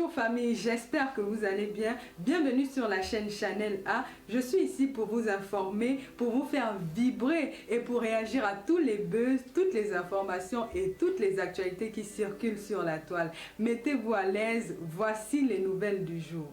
Bonjour famille, j'espère que vous allez bien. Bienvenue sur la chaîne Chanel A. Je suis ici pour vous informer, pour vous faire vibrer et pour réagir à tous les buzz, toutes les informations et toutes les actualités qui circulent sur la toile. Mettez-vous à l'aise, voici les nouvelles du jour.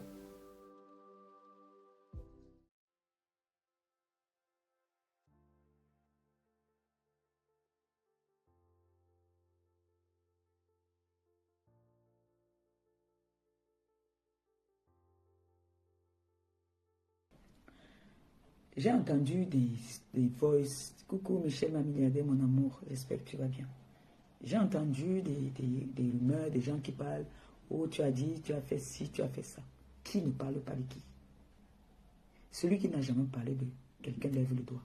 J'ai entendu des voices. Coucou Michel, ma milliardaire, mon amour, j'espère que tu vas bien. J'ai entendu des rumeurs, des gens qui parlent. Oh, tu as dit, tu as fait ci, tu as fait ça. Qui ne parle pas de qui? Celui qui n'a jamais parlé de quelqu'un lève le doigt.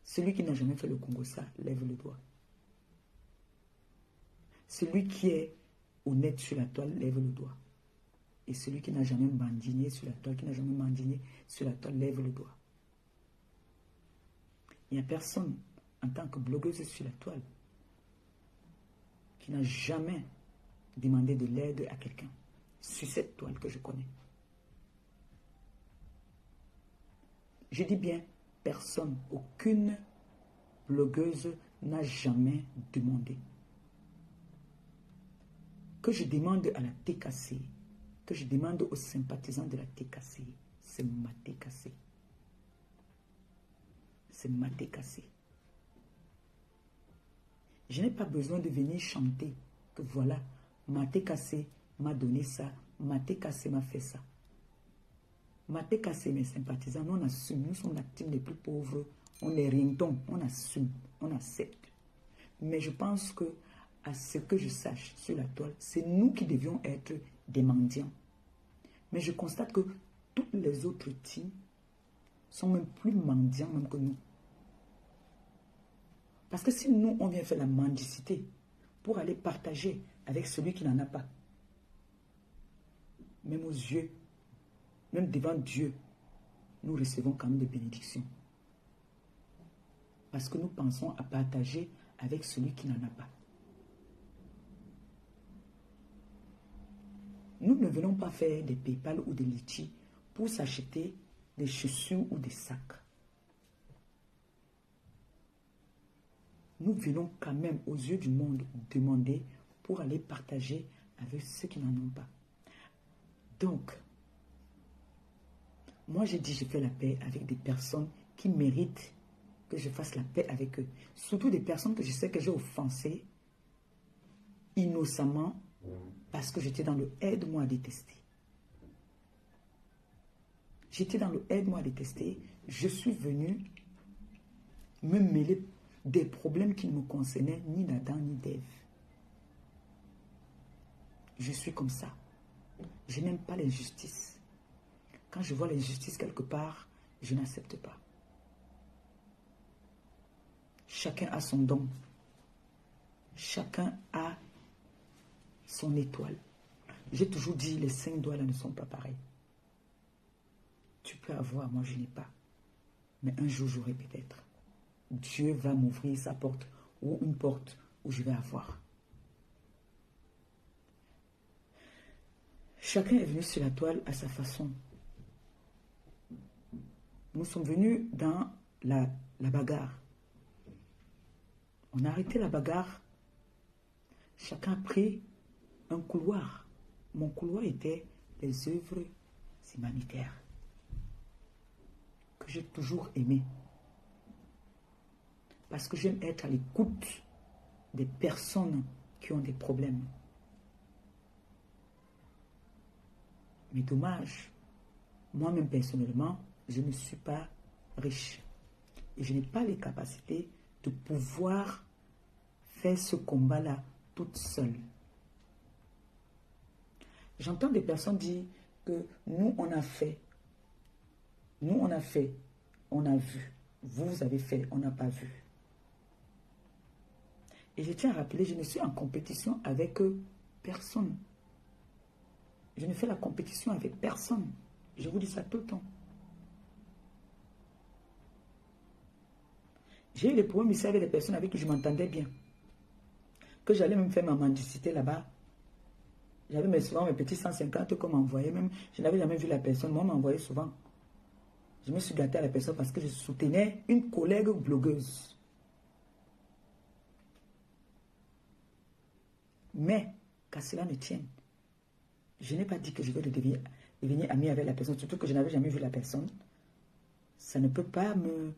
Celui qui n'a jamais fait le Congo, ça lève le doigt. Celui qui est honnête sur la toile lève le doigt. Et celui qui n'a jamais mendiné sur la toile, sur la toile, lève le doigt. Il n'y a personne, en tant que blogueuse sur la toile, qui n'a jamais demandé de l'aide à quelqu'un sur cette toile que je connais. Je dis bien personne, aucune blogueuse n'a jamais demandé. Que je demande à la TKC, que je demande aux sympathisants de la TKC, c'est ma TKC. C'est ma TKC. Je n'ai pas besoin de venir chanter que voilà, ma TKC m'a donné ça, ma TKC m'a fait ça. Ma TKC, mes sympathisants, nous on assume, nous sommes la team les plus pauvres, on est rien, on assume, on accepte. Mais je pense que, à ce que je sache sur la toile, c'est nous qui devions être des mendiants. Mais je constate que toutes les autres teams sont même plus mendiants même que nous. Parce que si nous, on vient faire la mendicité pour aller partager avec celui qui n'en a pas, même aux yeux, même devant Dieu, nous recevons quand même des bénédictions. Parce que nous pensons à partager avec celui qui n'en a pas. Nous ne venons pas faire des PayPal ou des Litchi pour s'acheter des chaussures ou des sacs. Nous venons quand même aux yeux du monde demander pour aller partager avec ceux qui n'en ont pas. Donc, moi j'ai dit je fais la paix avec des personnes qui méritent que je fasse la paix avec eux. Surtout des personnes que je sais que j'ai offensées innocemment parce que j'étais dans le aide-moi à détester. J'étais dans le aide-moi à détester. Je suis venu me mêler des problèmes qui ne me concernaient ni d'Adam ni d'Ève. Je suis comme ça. Je n'aime pas l'injustice. Quand je vois l'injustice quelque part, je n'accepte pas. Chacun a son don. Chacun a son étoile. J'ai toujours dit, les 5 doigts là ne sont pas pareils. Tu peux avoir, moi je n'ai pas. Mais un jour j'aurai peut-être. Dieu va m'ouvrir sa porte ou une porte où je vais avoir. Chacun est venu sur la toile à sa façon. Nous sommes venus dans la bagarre. On a arrêté la bagarre. Chacun a pris un couloir. Mon couloir était les œuvres humanitaires que j'ai toujours aimé. Parce que j'aime être à l'écoute des personnes qui ont des problèmes. Mais dommage, moi-même personnellement, je ne suis pas riche. Et je n'ai pas les capacités de pouvoir faire ce combat-là toute seule. J'entends des personnes dire que nous, on a fait. Nous, on a fait. On a vu. Vous avez fait. On n'a pas vu. Et je tiens à rappeler, je ne suis en compétition avec personne. Je ne fais la compétition avec personne. Je vous dis ça tout le temps. J'ai eu les problèmes ici avec des personnes avec qui je m'entendais bien. Que j'allais même faire ma mendicité là-bas. J'avais souvent mes petits 150 qu'on m'envoyait. Même, je n'avais jamais vu la personne. Moi, on m'envoyait souvent. Je me suis gâté à la personne parce que je soutenais une collègue blogueuse. Mais, qu'à cela ne tienne, je n'ai pas dit que je veux devenir ami avec la personne, surtout que je n'avais jamais vu la personne. Ça ne peut pas me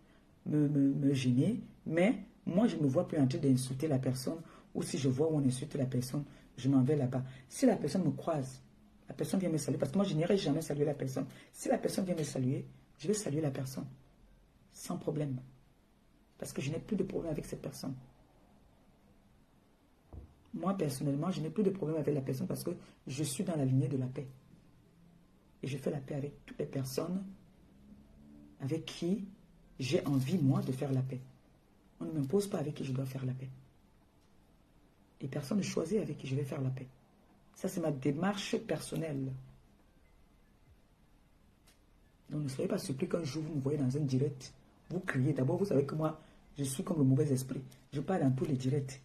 gêner, mais moi, je ne me vois plus en train d'insulter la personne, ou si je vois où on insulte la personne, je m'en vais là-bas. Si la personne me croise, la personne vient me saluer, parce que moi, je n'irai jamais saluer la personne. Si la personne vient me saluer, je vais saluer la personne, sans problème, parce que je n'ai plus de problème avec cette personne. Moi, personnellement, je n'ai plus de problème avec la personne parce que je suis dans la lignée de la paix. Et je fais la paix avec toutes les personnes avec qui j'ai envie, moi, de faire la paix. On ne m'impose pas avec qui je dois faire la paix. Et personne ne choisit avec qui je vais faire la paix. Ça, c'est ma démarche personnelle. Donc, ne soyez pas surpris qu'un jour, vous me voyez dans un direct, vous criez. D'abord, vous savez que moi, je suis comme le mauvais esprit. Je parle dans tous les directs.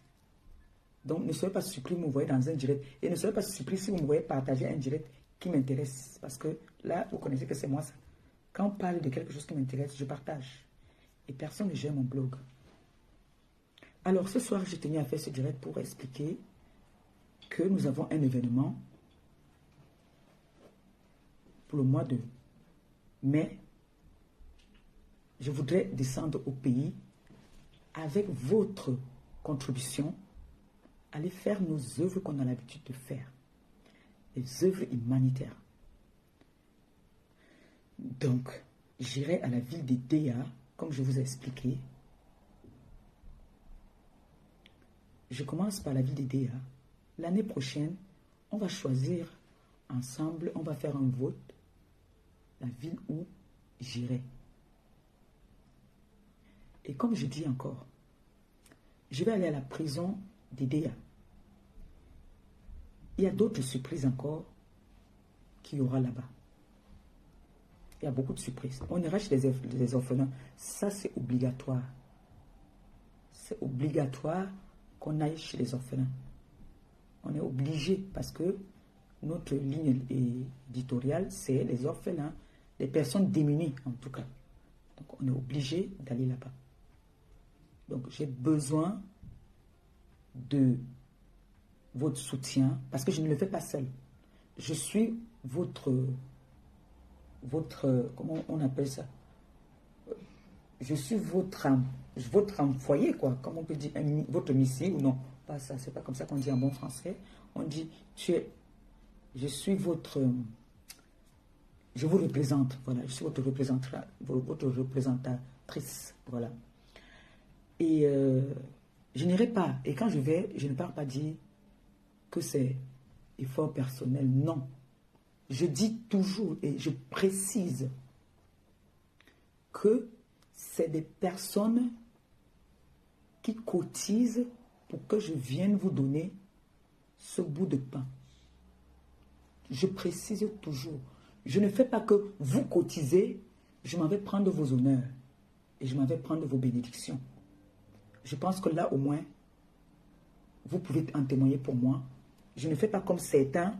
Donc, ne soyez pas surpris de me voyez dans un direct. Et ne soyez pas surpris si vous me voyez partager un direct qui m'intéresse. Parce que là, vous connaissez que c'est moi ça. Quand on parle de quelque chose qui m'intéresse, je partage. Et personne ne gère mon blog. Alors, ce soir, j'ai tenu à faire ce direct pour expliquer que nous avons un événement pour le mois de mai. Je voudrais descendre au pays avec votre contribution. Aller faire nos œuvres qu'on a l'habitude de faire. Les œuvres humanitaires. Donc, j'irai à la ville de Déa, comme je vous ai expliqué. Je commence par la ville de Déa. L'année prochaine, on va choisir ensemble, on va faire un vote, la ville où j'irai. Et comme je dis encore, je vais aller à la prison de Déa. Il y a d'autres surprises encore qu'il y aura là-bas. Il y a beaucoup de surprises. On ira chez les orphelins. Ça, c'est obligatoire. C'est obligatoire qu'on aille chez les orphelins. On est obligé parce que notre ligne éditoriale, c'est les orphelins, les personnes démunies en tout cas. Donc, on est obligé d'aller là-bas. Donc, j'ai besoin de votre soutien, parce que je ne le fais pas seul. Je suis votre comment on appelle ça? Je suis votre foyer, quoi. Comme on peut dire, votre missile, ou non, pas ça, c'est pas comme ça qu'on dit en bon français. On dit, je suis votre, je vous représente, voilà, je suis votre représentatrice, voilà. Et je n'irai pas, et quand je vais, je ne pars pas dire que c'est effort personnel, non. Je dis toujours et je précise que c'est des personnes qui cotisent pour que je vienne vous donner ce bout de pain. Je précise toujours. Je ne fais pas que vous cotisez, je m'en vais prendre vos honneurs et je m'en vais prendre vos bénédictions. Je pense que là au moins, vous pouvez en témoigner pour moi. Je ne fais pas comme certains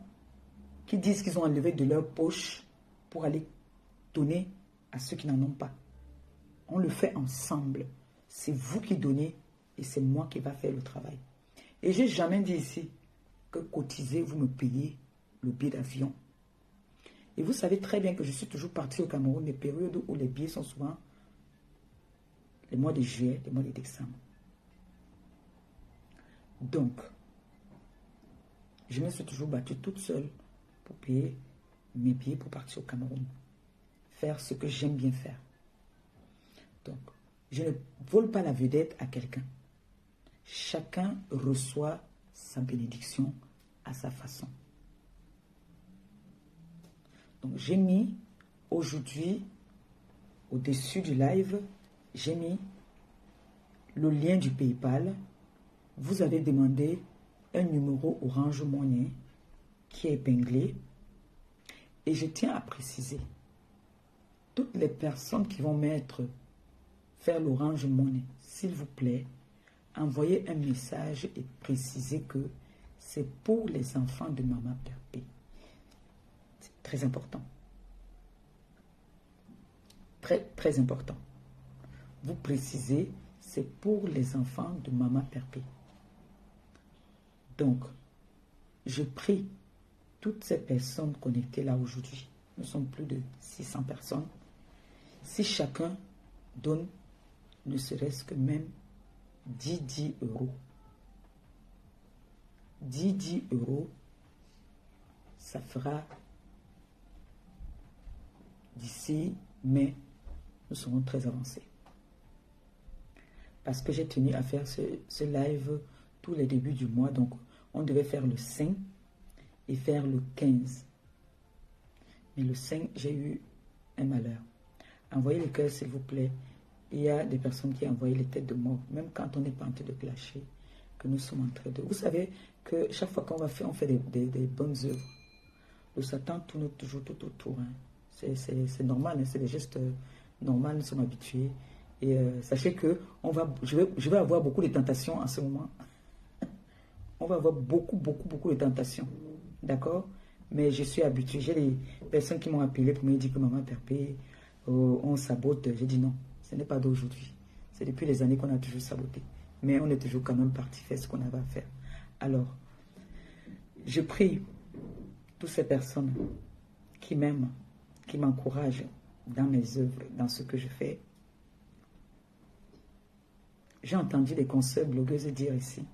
qui disent qu'ils ont enlevé de leur poche pour aller donner à ceux qui n'en ont pas. On le fait ensemble. C'est vous qui donnez et c'est moi qui va faire le travail. Et je n'ai jamais dit ici que cotiser, vous me payez le billet d'avion. Et vous savez très bien que je suis toujours parti au Cameroun des périodes où les billets sont souvent les mois de juillet, les mois de décembre. Donc, je me suis toujours battue toute seule pour payer mes billets pour partir au Cameroun. Faire ce que j'aime bien faire. Donc, je ne vole pas la vedette à quelqu'un. Chacun reçoit sa bénédiction à sa façon. Donc, j'ai mis aujourd'hui, au-dessus du live, j'ai mis le lien du PayPal. Vous avez demandé un numéro Orange Money qui est épinglé. Et je tiens à préciser, toutes les personnes qui vont faire l'Orange Money, s'il vous plaît, envoyez un message et précisez que c'est pour les enfants de Maman Perpé. C'est très important. Très, très important. Vous précisez, c'est pour les enfants de Maman Perpé. Donc, je prie toutes ces personnes connectées là aujourd'hui. Nous sommes plus de 600 personnes. Si chacun donne ne serait-ce que même 10 euros. 10 euros, ça fera d'ici mai, nous serons très avancés. Parce que j'ai tenu à faire ce live tous les débuts du mois. Donc, on devait faire le 5 et faire le 15. Mais le 5, j'ai eu un malheur. Envoyez le cœur, s'il vous plaît. Il y a des personnes qui envoient les têtes de mort, même quand on n'est pas en train de clasher, que nous sommes en train de... Vous savez que chaque fois qu'on va faire, on fait des bonnes œuvres. Le Satan tourne toujours tout autour. Hein. C'est normal, hein, c'est des gestes normaux, nous sommes habitués. Et sachez que je vais avoir beaucoup de tentations en ce moment. On va avoir beaucoup de tentations. D'accord? Mais je suis habitué. J'ai des personnes qui m'ont appelé pour me dire que Maman Perpé, on sabote. J'ai dit non, ce n'est pas d'aujourd'hui. C'est depuis les années qu'on a toujours saboté. Mais on est toujours quand même parti faire ce qu'on avait à faire. Alors, je prie toutes ces personnes qui m'aiment, qui m'encouragent dans mes œuvres, dans ce que je fais. J'ai entendu des consoeurs blogueuses dire ici,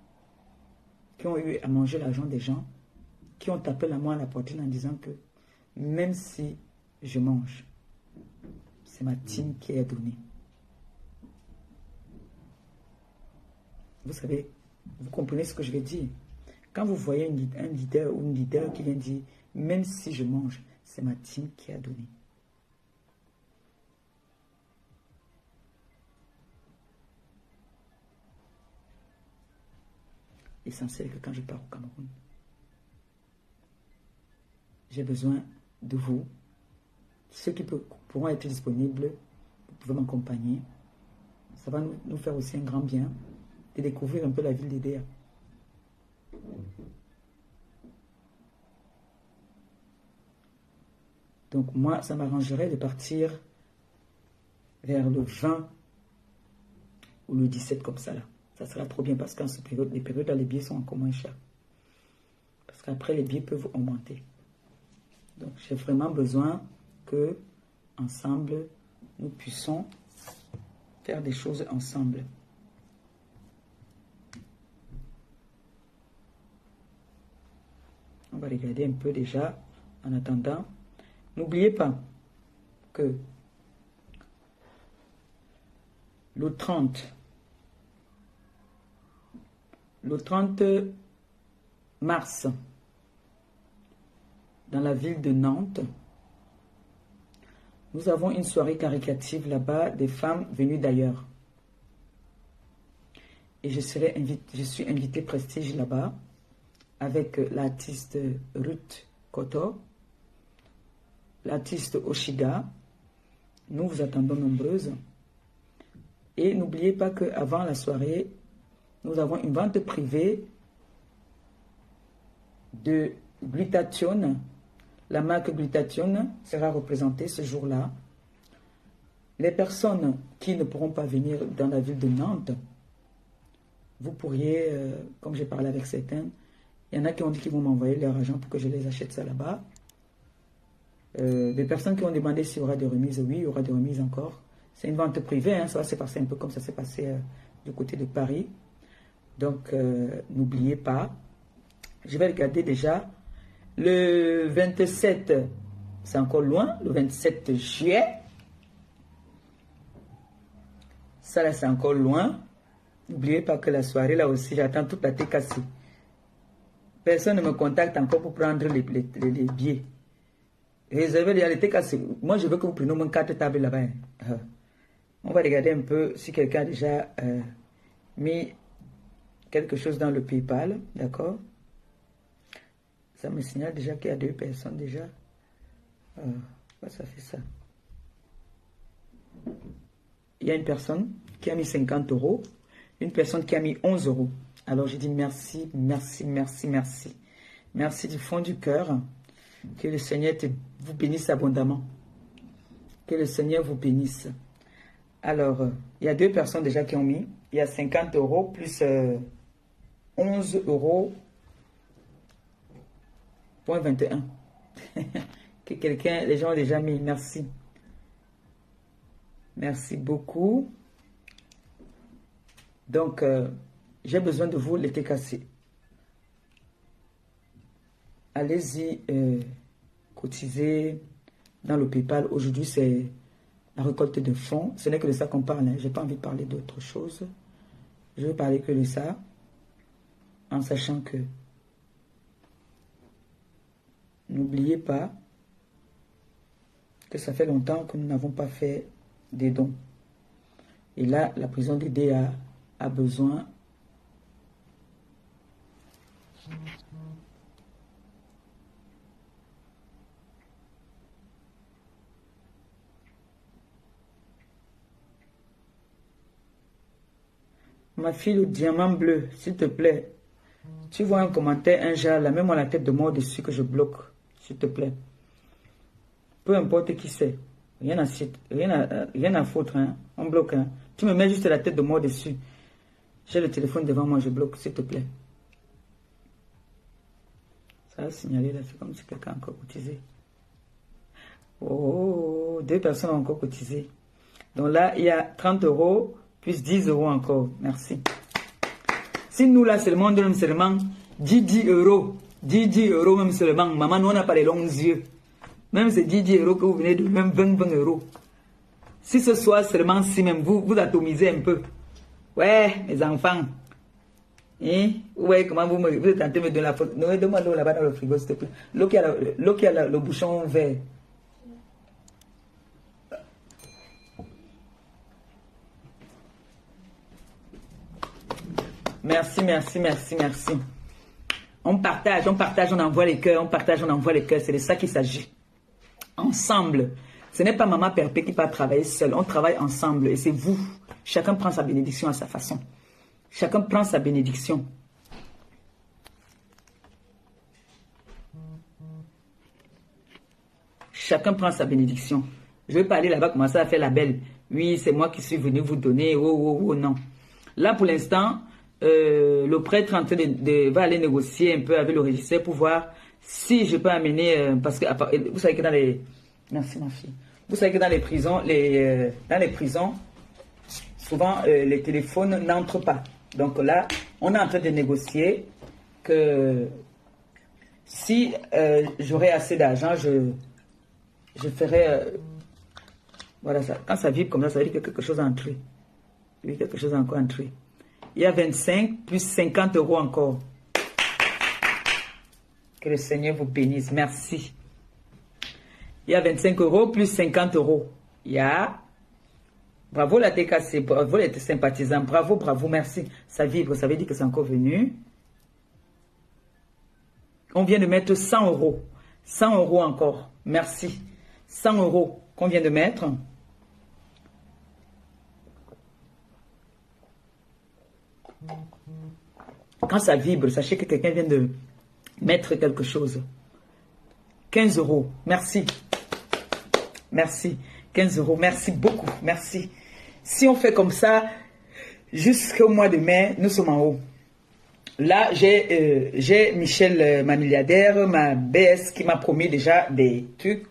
qui ont eu à manger l'argent des gens, qui ont tapé la main à la poitrine en disant que même si je mange, c'est ma team qui est donnée. Vous savez, vous comprenez ce que je vais dire. Quand vous voyez un leader ou une leader qui vient dire, même si je mange, c'est ma team qui a donné. L'essentiel que quand je pars au Cameroun, j'ai besoin de vous. Ceux qui pourront être disponibles, vous pouvez m'accompagner. Ça va nous faire aussi un grand bien de découvrir un peu la ville d'Edea. Donc moi, ça m'arrangerait de partir vers le 20 ou le 17 comme ça là. Ça sera trop bien parce qu'en ce période, les périodes là, les billets sont encore moins chers. Parce qu'après, les billets peuvent augmenter. Donc j'ai vraiment besoin que, ensemble, nous puissions faire des choses ensemble. On va regarder un peu déjà en attendant. N'oubliez pas que le 30 mars, dans la ville de Nantes, nous avons une soirée caricative là-bas des femmes venues d'ailleurs. Et je suis invité prestige là-bas avec l'artiste Ruth Koto, l'artiste Oshiga. Nous vous attendons nombreuses. Et n'oubliez pas qu'avant la soirée, nous avons une vente privée de Glutathione. La marque Glutathione sera représentée ce jour-là. Les personnes qui ne pourront pas venir dans la ville de Nantes, vous pourriez, comme j'ai parlé avec certains, il y en a qui ont dit qu'ils vont m'envoyer leur argent pour que je les achète ça là-bas. Des personnes qui ont demandé s'il y aura des remises, oui, il y aura des remises encore. C'est une vente privée, hein, ça va se passer un peu comme ça s'est passé du côté de Paris. Donc, n'oubliez pas. Je vais regarder déjà. Le 27, c'est encore loin, le 27 juillet. Ça là, c'est encore loin. N'oubliez pas que la soirée, là aussi, j'attends toute la TKC. Personne ne me contacte encore pour prendre les billets. Réservez les TKC. Moi, je veux que vous preniez mon 4 tables là-bas. On va regarder un peu si quelqu'un a déjà mis quelque chose dans le PayPal. D'accord? Ça me signale déjà qu'il y a 2 personnes déjà. Ça fait ça. Il y a une personne qui a mis 50 euros. Une personne qui a mis 11 euros. Alors je dis merci, merci, merci, merci. Merci du fond du cœur. Que le Seigneur vous bénisse abondamment. Que le Seigneur vous bénisse. Alors, il y a 2 personnes déjà qui ont mis. Il y a 50 euros plus 11 euros. Point 21. Que quelqu'un, les gens ont déjà mis. Merci. Merci beaucoup. Donc, j'ai besoin de vous, les TKC. Allez-y, cotiser dans le PayPal. Aujourd'hui, c'est la récolte de fonds. Ce n'est que de ça qu'on parle. Hein. Je n'ai pas envie de parler d'autre chose. Je vais parler que de ça. En sachant que n'oubliez pas que ça fait longtemps que nous n'avons pas fait des dons. Et là, la prison de DA a besoin ma fille, le diamant bleu, s'il te plaît. Tu vois un commentaire, un genre, là, mets-moi la tête de mort dessus que je bloque, s'il te plaît. Peu importe qui c'est. Rien à foutre, hein. On bloque, hein. Tu me mets juste la tête de mort dessus. J'ai le téléphone devant moi, je bloque, s'il te plaît. Ça a signalé là, c'est comme si quelqu'un a encore cotisé. Oh, 2 personnes ont encore cotisé. Donc là, il y a 30 euros plus 10 euros encore. Merci. Si nous là seulement, on donne seulement 10 euros. 10 euros même seulement. Maman, nous on n'a pas les longs yeux. Même ces 10 euros que vous venez de même 20 euros. Si ce soir seulement si même vous atomisez un peu. Ouais, mes enfants. Hein? Ouais, comment vous êtes tenté de me donner la faute. Non, demande l'eau là-bas dans le frigo, s'il te plaît. L'eau qui a le bouchon vert. Merci, merci, merci, merci. On partage, on envoie les cœurs, on partage, on envoie les cœurs. C'est de ça qu'il s'agit. Ensemble. Ce n'est pas Maman Perpé qui va travailler seul. On travaille ensemble et c'est vous. Chacun prend sa bénédiction à sa façon. Chacun prend sa bénédiction. Chacun prend sa bénédiction. Je ne vais pas aller là-bas commencer à faire la belle. Oui, c'est moi qui suis venu vous donner. Oh, oh, oh, non. Là, pour l'instant, le prêtre en train va aller négocier un peu avec le régisseur pour voir si je peux amener... parce que vous savez que dans les... Merci, ma fille. Vous savez que dans les prisons, souvent, les téléphones n'entrent pas. Donc là, on est en train de négocier que si j'aurai assez d'argent, je ferai... voilà ça. Quand ça vibre comme ça veut dire que quelque chose a entré. Oui, quelque chose a encore entré. Il y a 25 plus 50 euros encore. Que le Seigneur vous bénisse. Merci. Il y a 25 euros plus 50 euros. Il y a... Bravo la TKC, bravo les sympathisants, bravo, bravo, merci. Ça vibre, ça veut dire que c'est encore venu. On vient de mettre 100 euros. 100 euros encore. Merci. 100 euros qu'on vient de mettre. Quand ça vibre, sachez que quelqu'un vient de mettre quelque chose. 15 euros. Merci. Merci. 15 euros. Merci beaucoup. Merci. Si on fait comme ça, jusqu'au mois de mai, nous sommes en haut. Là, j'ai Michel, ma milliardaire, ma BS, qui m'a promis déjà des trucs.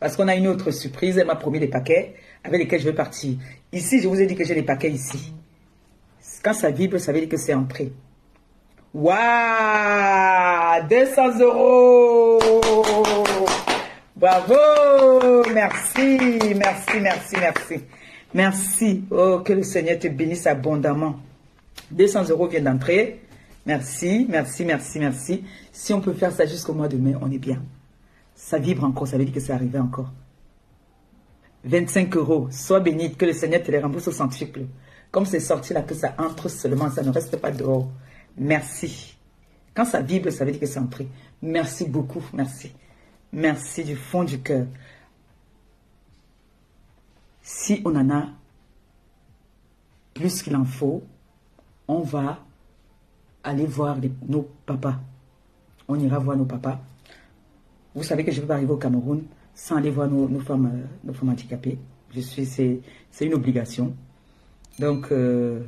Parce qu'on a une autre surprise. Elle m'a promis des paquets avec lesquels je vais partir. Ici, je vous ai dit que j'ai les paquets ici. Quand ça vibre, ça veut dire que c'est entré. Waouh! 200 euros! Bravo! Merci, merci, merci, merci. Merci. Oh, que le Seigneur te bénisse abondamment. 200 euros viennent d'entrer. Merci, merci, merci, merci. Si on peut faire ça jusqu'au mois de mai, on est bien. Ça vibre encore, ça veut dire que c'est arrivé encore. 25 euros. Sois bénite, que le Seigneur te les rembourse au centuple. Comme c'est sorti là, que ça entre seulement, ça ne reste pas dehors. Merci. Quand ça vibre, ça veut dire que c'est entré. Merci beaucoup, merci. Merci du fond du cœur. Si on en a plus qu'il en faut, on va aller voir nos papas. On ira voir nos papas. Vous savez que je ne peux pas arriver au Cameroun sans aller voir nos femmes handicapées. C'est une obligation. Donc, il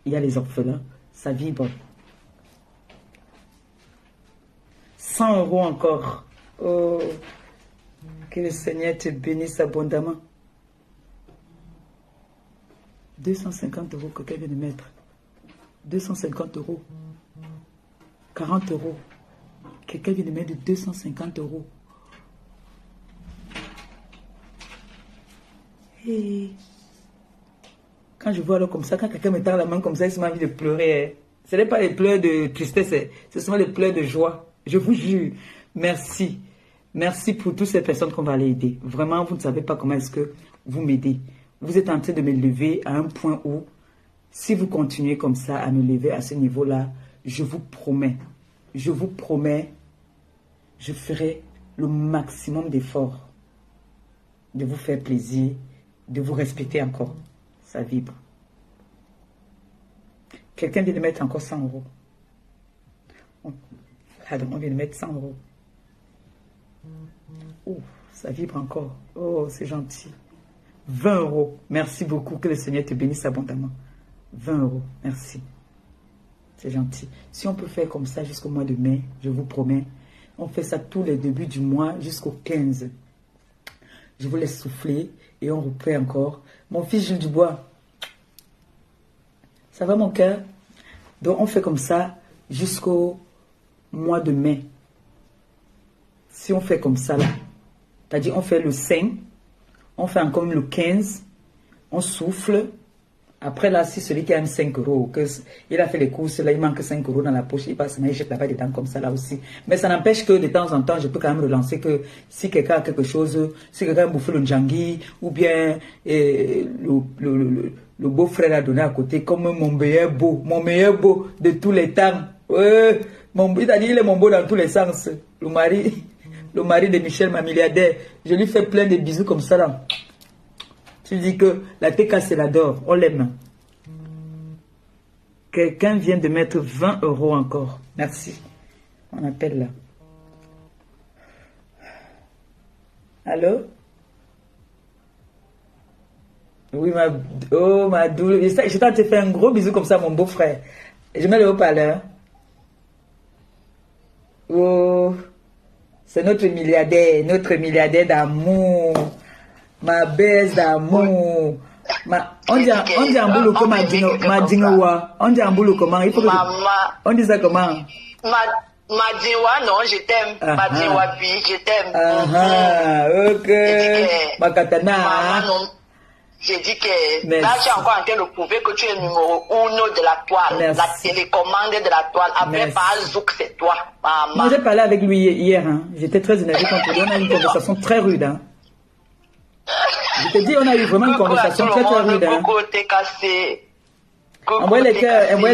y a les orphelins. Ça vibre. 100 € encore. Oh, que le Seigneur te bénisse abondamment. 250 € que quelqu'un vient de mettre. 250 €. 40 €. Quelqu'un vient de mettre 250 €. Et quand je vois alors comme ça, quand quelqu'un me tend la main comme ça, il m'a envie de pleurer. Ce n'est pas les pleurs de tristesse, ce sont les pleurs de joie. Je vous jure. Merci. Merci pour toutes ces personnes qu'on va aller aider. Vraiment, vous ne savez pas comment est-ce que vous m'aidez. Vous êtes en train de me lever à un point où, si vous continuez comme ça à me lever à ce niveau-là, je vous promets, je ferai le maximum d'efforts de vous faire plaisir, de vous respecter encore. Ça vibre. Quelqu'un vient de mettre encore 100 €. On vient de mettre 100 €. Oh, ça vibre encore. Oh, c'est gentil. 20 €. Merci beaucoup. Que le Seigneur te bénisse abondamment. 20 €. Merci. C'est gentil. Si on peut faire comme ça jusqu'au mois de mai, je vous promets, on fait ça tous les débuts du mois jusqu'au 15. Je vous laisse souffler et on reprend encore. Mon fils Gilles Dubois, ça va mon cœur? Donc on fait comme ça jusqu'au mois de mai. Si on fait comme ça là, c'est-à-dire on fait le 5, on fait encore le 15, on souffle. Après là, si celui qui aime 5 €, il a fait les courses, là il manque 5 € dans la poche, il passe, il jette là-bas dedans comme ça là aussi. Mais ça n'empêche que de temps en temps, je peux quand même relancer que si quelqu'un a quelque chose, si quelqu'un a bouffé le njangui, ou bien le beau-frère a donné à côté, comme mon meilleur beau de tous les temps. Ouais, il a dit il est mon beau dans tous les sens. Le mari de Michel, ma milliardaire, je lui fais plein de bisous comme ça là. Tu dis que la TK c'est l'adore, on l'aime. Quelqu'un vient de mettre 20 € encore. Merci. On appelle là. Allô? Oui, ma doule. Je t'ai fait un gros bisou comme ça, mon beau-frère. Je mets le haut-parleur. Oh, c'est notre milliardaire d'amour. Ma baisse d'amour. On dit en boulot comment on dit en boulot comment il faut que on dit ça comment Madiwa, non, je t'aime. Madiwa, puis je t'aime. Ok. Makatana. J'ai dit que là, tu es encore en train de prouver que tu es numéro 1 de la toile. La télécommande de la toile. Après, par Zouk, c'est toi, maman. Moi, j'ai parlé avec lui hier. Hein. J'étais très énervé contre lui. On a eu une conversation très rude. Hein. Je te dis, on a eu vraiment une conversation très rude. Hein. Envoyez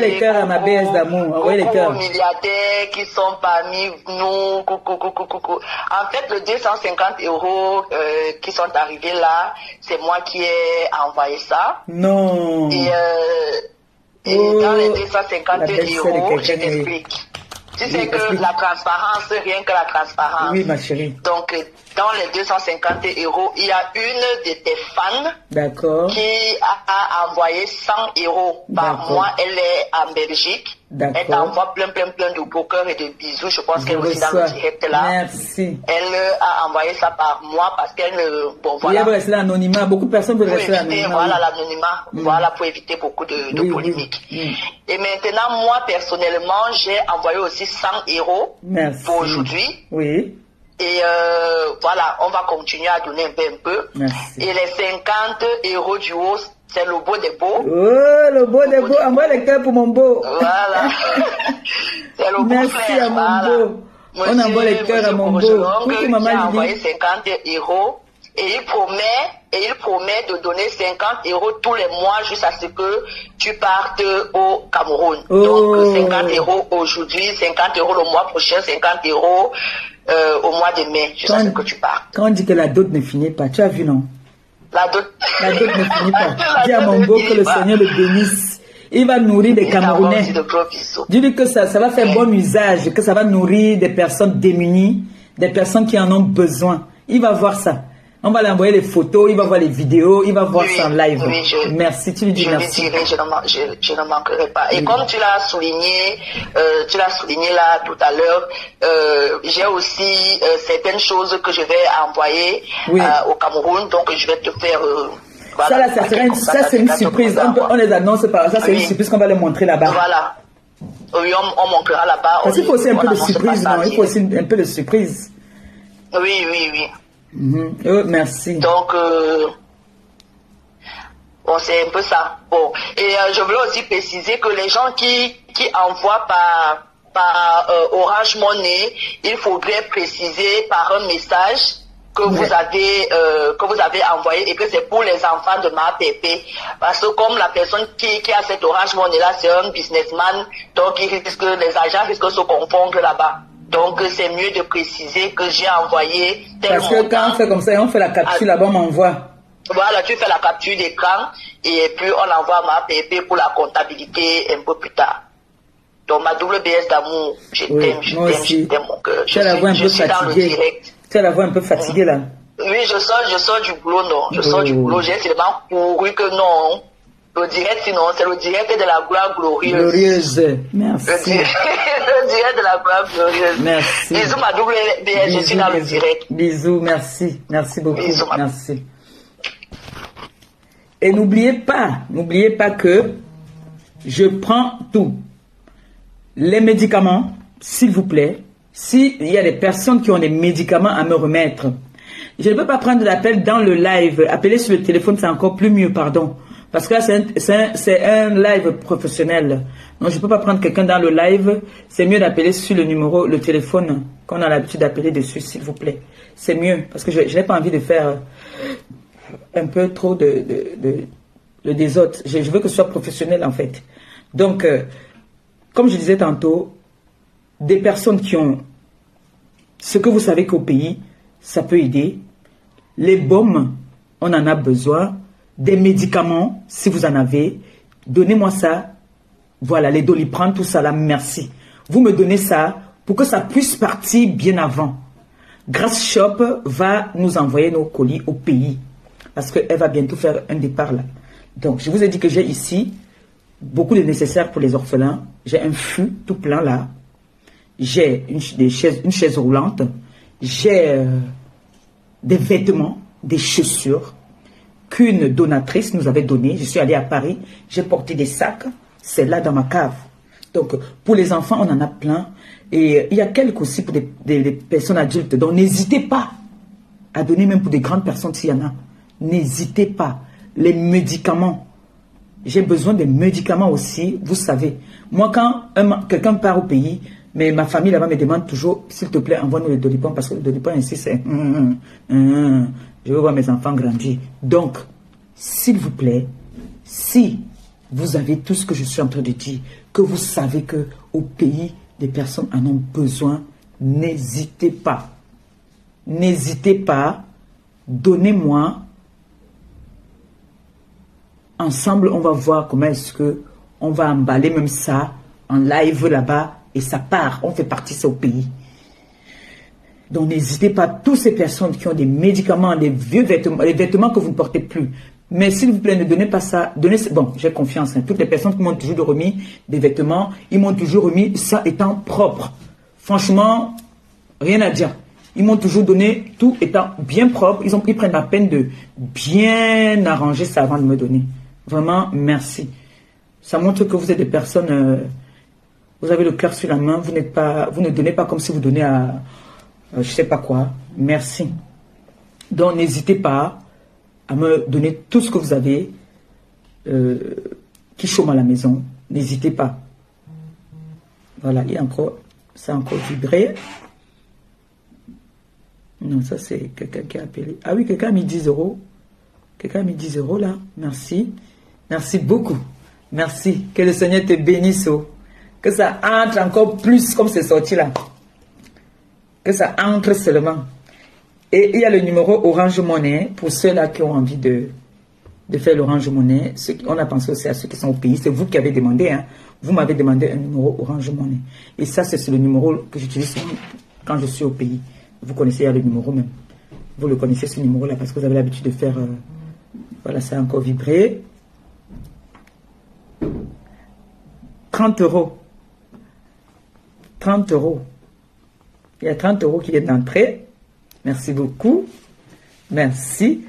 les cœurs à ma BS d'amour. Envoyez les cœurs. Milliardaires qui sont parmi nous. Coucou. En fait, le 250 € qui sont arrivés là, c'est moi qui ai envoyé ça. Non. Et dans les 250 €, je t'explique. Tu sais que la transparence, rien que la transparence. Oui, ma chérie. Donc, dans les 250 €, il y a une de tes fans qui a envoyé 100 € par mois. Elle est en Belgique. Elle t'envoie plein de beaux cœurs et de bisous. Je pense qu'elle est aussi dans le direct là. Merci. Elle a envoyé ça par mois parce qu'elle bon voilà. Il y a rester l'anonymat. Beaucoup de personnes veulent rester l'anonymat. Voilà l'anonymat. Voilà pour éviter beaucoup de polémiques. Et maintenant, moi personnellement, j'ai envoyé aussi 100 € pour aujourd'hui. Oui. Et voilà, on va continuer à donner un peu. Merci. Et les 50 € du haut, c'est le beau des beaux. Oh, le beau des beaux. Envoie les cœurs pour mon beau. Voilà. C'est le beau merci frère. À mon beau. On envoie les cœurs à mon beau. Il a envoyé 50 € et il promet de donner 50 € tous les mois jusqu'à ce que tu partes au Cameroun. Donc 50 € aujourd'hui, 50 € le mois prochain, 50 € au mois de mai, jusqu'à ce que tu partes. Quand on dit que la dot ne finit pas, tu as vu non? La dot ne finit pas. Dis à mon beau que le Seigneur le bénisse Il va nourrir des Il t'envoie Camerounais. aussi de gros bisous. Dis-lui que ça va faire bon usage, que ça va nourrir des personnes démunies, des personnes qui en ont besoin. Il va voir ça. On va lui envoyer les photos, il va voir les vidéos, il va voir ça en live. Merci, tu lui dis merci. Je lui dirai, je ne manquerai pas. Et comme tu l'as souligné là tout à l'heure, j'ai aussi certaines choses que je vais envoyer au Cameroun, donc je vais te faire... voilà, ça c'est une surprise. On les annonce par ça, c'est une surprise qu'on va les montrer là-bas. Voilà. Oui, on montrera là-bas. Parce qu'il faut aussi un peu de surprise, non? Il faut aussi un peu de surprise. Oui. Merci. Donc, bon, c'est un peu ça. Bon, et je voulais aussi préciser que les gens qui envoient par Orange Money, il faudrait préciser par un message que vous avez envoyé et que c'est pour les enfants de ma pépé. Parce que comme la personne qui a cette Orange Money là, c'est un businessman, donc les agents risquent de se confondre là-bas. Donc, c'est mieux de préciser que j'ai envoyé tel montant. Parce que quand on fait comme ça, on fait la capture là-bas, on m'envoie. Voilà, tu fais la capture d'écran et puis on envoie ma PP pour la comptabilité un peu plus tard. Donc, ma WBS d'amour, je t'aime, mon cœur. Je suis dans le direct. Tu as la voix un peu fatiguée là. Oui, je sors du boulot, non. Je sors du boulot, j'ai tellement couru que non. Le direct, sinon, c'est le direct de la gloire glorieuse. Glorieuse, merci. Le direct de la gloire glorieuse. Merci. Bisous, ma WBS, je suis dans le direct. Bisous, merci. Merci beaucoup. Bisous, merci. Et n'oubliez pas que je prends tout. Les médicaments, s'il vous plaît, s'il y a des personnes qui ont des médicaments à me remettre, je ne peux pas prendre l'appel dans le live. Appeler sur le téléphone, c'est encore plus mieux, pardon. Parce que là, c'est un live professionnel. Donc, je ne peux pas prendre quelqu'un dans le live. C'est mieux d'appeler sur le téléphone qu'on a l'habitude d'appeler dessus, s'il vous plaît. C'est mieux. Parce que je n'ai pas envie de faire un peu trop de désordre. Je veux que ce soit professionnel, en fait. Donc, comme je disais tantôt, des personnes qui ont ce que vous savez qu'au pays, ça peut aider. Les baumes, on en a besoin. Des médicaments, si vous en avez, donnez-moi ça. Voilà, les Doliprane, tout ça là, merci. Vous me donnez ça pour que ça puisse partir bien avant. Grace Shop va nous envoyer nos colis au pays. Parce qu'elle va bientôt faire un départ là. Donc, je vous ai dit que j'ai ici beaucoup de nécessaires pour les orphelins. J'ai un fût tout plein là. J'ai une chaise roulante. J'ai des vêtements, des chaussures qu'une donatrice nous avait donné. Je suis allée à Paris, j'ai porté des sacs, c'est là dans ma cave. Donc, pour les enfants, on en a plein. Et il y a quelques aussi pour des personnes adultes. Donc, n'hésitez pas à donner même pour des grandes personnes s'il y en a. N'hésitez pas. Les médicaments. J'ai besoin des médicaments aussi, vous savez. Moi, quand quelqu'un part au pays, mais ma famille là-bas me demande toujours, s'il te plaît, envoie-nous le Doliprane, parce que le Doliprane ici, c'est... je veux voir mes enfants grandir. Donc, s'il vous plaît, si vous avez tout ce que je suis en train de dire, que vous savez qu'au pays, des personnes en ont besoin, n'hésitez pas. N'hésitez pas. Donnez-moi. Ensemble, on va voir comment est-ce qu'on va emballer même ça en live là-bas et ça part. On fait partie de ça au pays. Donc, n'hésitez pas, toutes ces personnes qui ont des médicaments, des vieux vêtements, les vêtements que vous ne portez plus. Mais s'il vous plaît, ne donnez pas ça. Bon, j'ai confiance. Hein. Toutes les personnes qui m'ont toujours remis des vêtements, ils m'ont toujours remis ça étant propre. Franchement, rien à dire. Ils m'ont toujours donné tout étant bien propre. Ils prennent la peine de bien arranger ça avant de me donner. Vraiment, merci. Ça montre que vous êtes des personnes... vous avez le cœur sur la main. Vous ne donnez pas comme si vous donnez à... je ne sais pas quoi. Merci. Donc, n'hésitez pas à me donner tout ce que vous avez qui chôme à la maison. N'hésitez pas. Voilà, il y a encore... Ça a encore vibré. Non, ça c'est quelqu'un qui a appelé. Ah oui, quelqu'un a mis 10 euros. Quelqu'un a mis 10 euros là. Merci. Merci beaucoup. Merci. Que le Seigneur te bénisse. Que ça entre encore plus comme c'est sorti là. Que ça entre seulement. Et il y a le numéro Orange Money pour ceux-là qui ont envie de de faire l'Orange Money. On a pensé aussi à ceux qui sont au pays. C'est vous qui avez demandé. Hein. Vous m'avez demandé un numéro Orange Money. Et ça, c'est le numéro que j'utilise quand je suis au pays. Vous connaissez le numéro même. Vous le connaissez ce numéro-là parce que vous avez l'habitude de faire... voilà, ça a encore vibré. 30 euros. 30 euros. Il y a 30 euros qui viennent d'entrer. Merci beaucoup. Merci.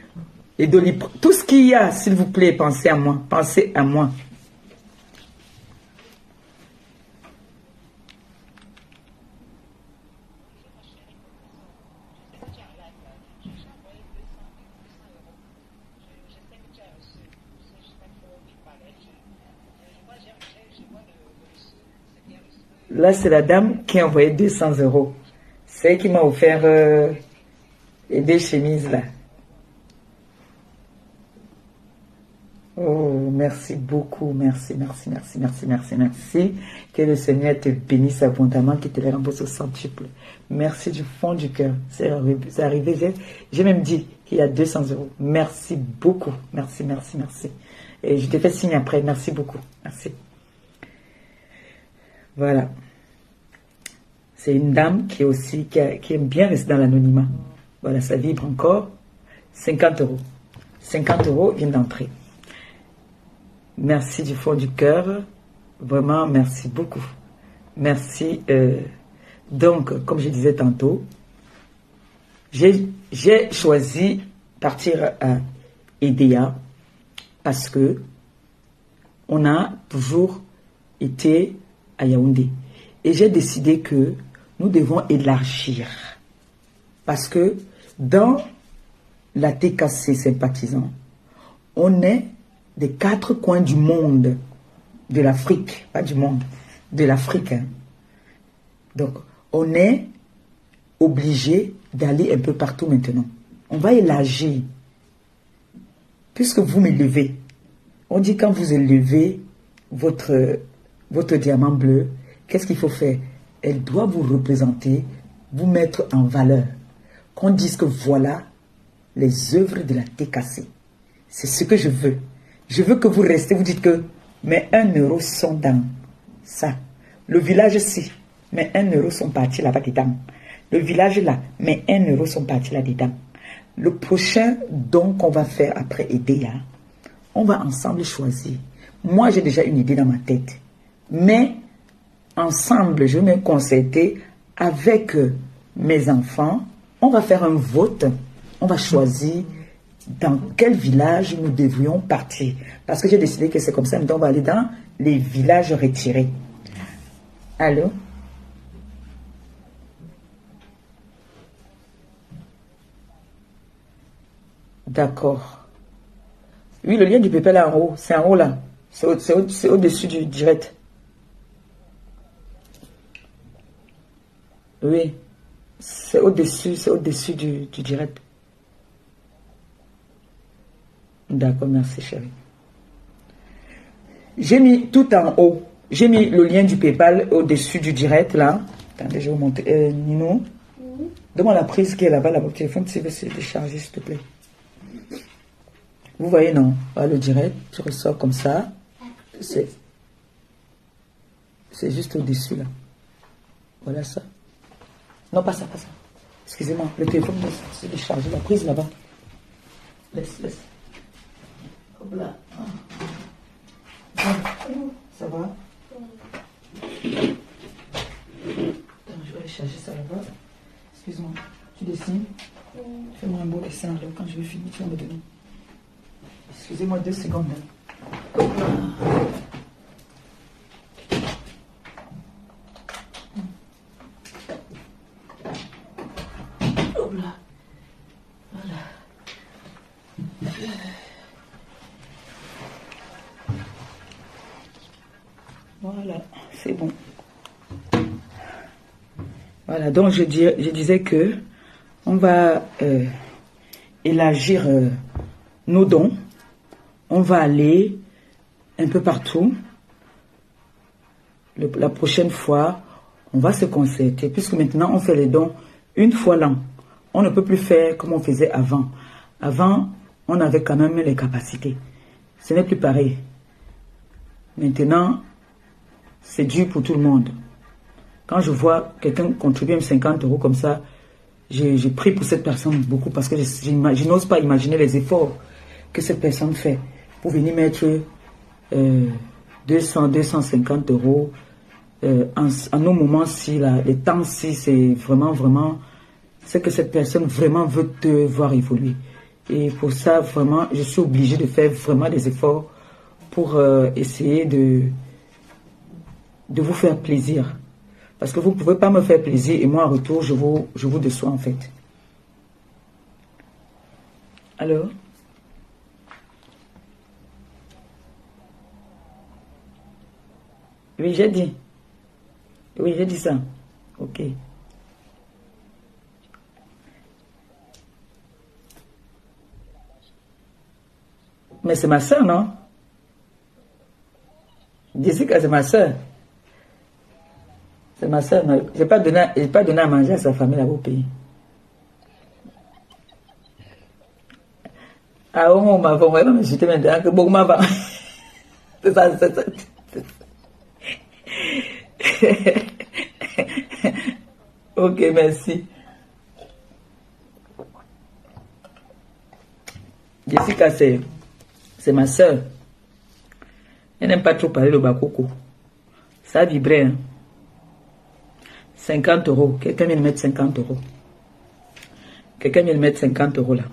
Et tout ce qu'il y a, s'il vous plaît, pensez à moi. Pensez à moi. Là, c'est la dame qui a envoyé 200 euros. C'est elle qui m'a offert les 2 chemises là. Oh, merci beaucoup. Merci, merci, merci, merci, merci, merci. Que le Seigneur te bénisse abondamment, qu'il te les rembourse au centuple. Merci du fond du cœur. C'est arrivé. J'ai même dit qu'il y a 200 euros. Merci beaucoup. Merci, merci, merci. Et je te fais signe après. Merci beaucoup. Merci. Voilà. C'est une dame qui aime bien rester dans l'anonymat. Voilà, ça vibre encore. 50 euros. 50 euros viennent d'entrer. Merci du fond du cœur. Vraiment, merci beaucoup. Merci. Donc, comme je disais tantôt, j'ai choisi partir à EDEA parce que on a toujours été à Yaoundé. Et j'ai décidé que nous devons élargir. Parce que dans la TKC sympathisant, on est des 4 coins du monde, de l'Afrique, pas du monde, de l'Afrique. Hein. Donc, on est obligé d'aller un peu partout maintenant. On va élargir. Puisque vous m'élevez, on dit quand vous élevez votre diamant bleu, qu'est-ce qu'il faut faire? Elle doit vous représenter, vous mettre en valeur. Qu'on dise que voilà les œuvres de la TKC. C'est ce que je veux. Je veux que vous restez, vous dites que mes 1 euro sont dans ça. Le village-ci, mes 1 euro sont partis là-bas dedans. Le village là, mes 1 euro sont partis là-dedans. Le prochain don qu'on va faire après EDEA, on va ensemble choisir. Moi, j'ai déjà une idée dans ma tête. Mais ensemble, je vais me concerter avec mes enfants. On va faire un vote. On va choisir dans quel village nous devrions partir. Parce que j'ai décidé que c'est comme ça. Donc, on va aller dans les villages retirés. Allô? D'accord. Oui, le lien du PayPal est en haut. C'est en haut là. C'est au-dessus du direct. Oui. C'est au-dessus du direct. D'accord, merci chérie. J'ai mis tout en haut. J'ai mis le lien du PayPal au-dessus du direct là. Attendez, je vais vous montrer. Nino, donne-moi la prise qui est là-bas, là-bas. Le téléphone, tu veux se décharger, s'il te plaît. Vous voyez, non? Voilà le direct, tu ressors comme ça. C'est juste au-dessus là. Voilà ça. Non, pas ça, pas ça. Excusez-moi, le téléphone va se décharger. La prise là-bas. Laisse. Hop là. Ça va? Attends, je vais aller charger ça là-bas. Excuse-moi. Tu dessines? Fais-moi un beau dessin alors. Quand je vais finir, tu vas me donner. Excusez-moi 2 secondes. Hop là. Voilà, c'est bon. Voilà, donc je disais que on va élargir nos dons. On va aller un peu partout. La prochaine fois, on va se concerter, puisque maintenant on fait les dons une fois l'an. On ne peut plus faire comme on faisait avant. Avant, on avait quand même les capacités. Ce n'est plus pareil. Maintenant, c'est dur pour tout le monde. Quand je vois quelqu'un contribuer 50 € comme ça, j'ai pris pour cette personne beaucoup parce que je n'ose pas imaginer les efforts que cette personne fait pour venir mettre 200, 250 € en nos moments-ci, les temps-ci, c'est vraiment, c'est que cette personne vraiment veut te voir évoluer. Et pour ça, vraiment, je suis obligée de faire vraiment des efforts pour essayer de vous faire plaisir. Parce que vous ne pouvez pas me faire plaisir et moi, en retour, je vous déçois en fait. Alors? Oui, j'ai dit. Oui, j'ai dit ça. Ok. Mais c'est ma soeur, non? Jessica, c'est ma soeur. C'est ma soeur. Je n'ai pas donné à manger à sa famille là-bas au pays. Ah, on m'a fait, me jeter maintenant que beaucoup m'a c'est ça, c'est ça. Ok, merci. Jessica, c'est ma soeur. Elle n'aime pas trop parler le bakoko. Ça vibrait. Hein? 50 €. Quelqu'un vient de mettre 50 €. Quelqu'un vient de mettre 50 € là.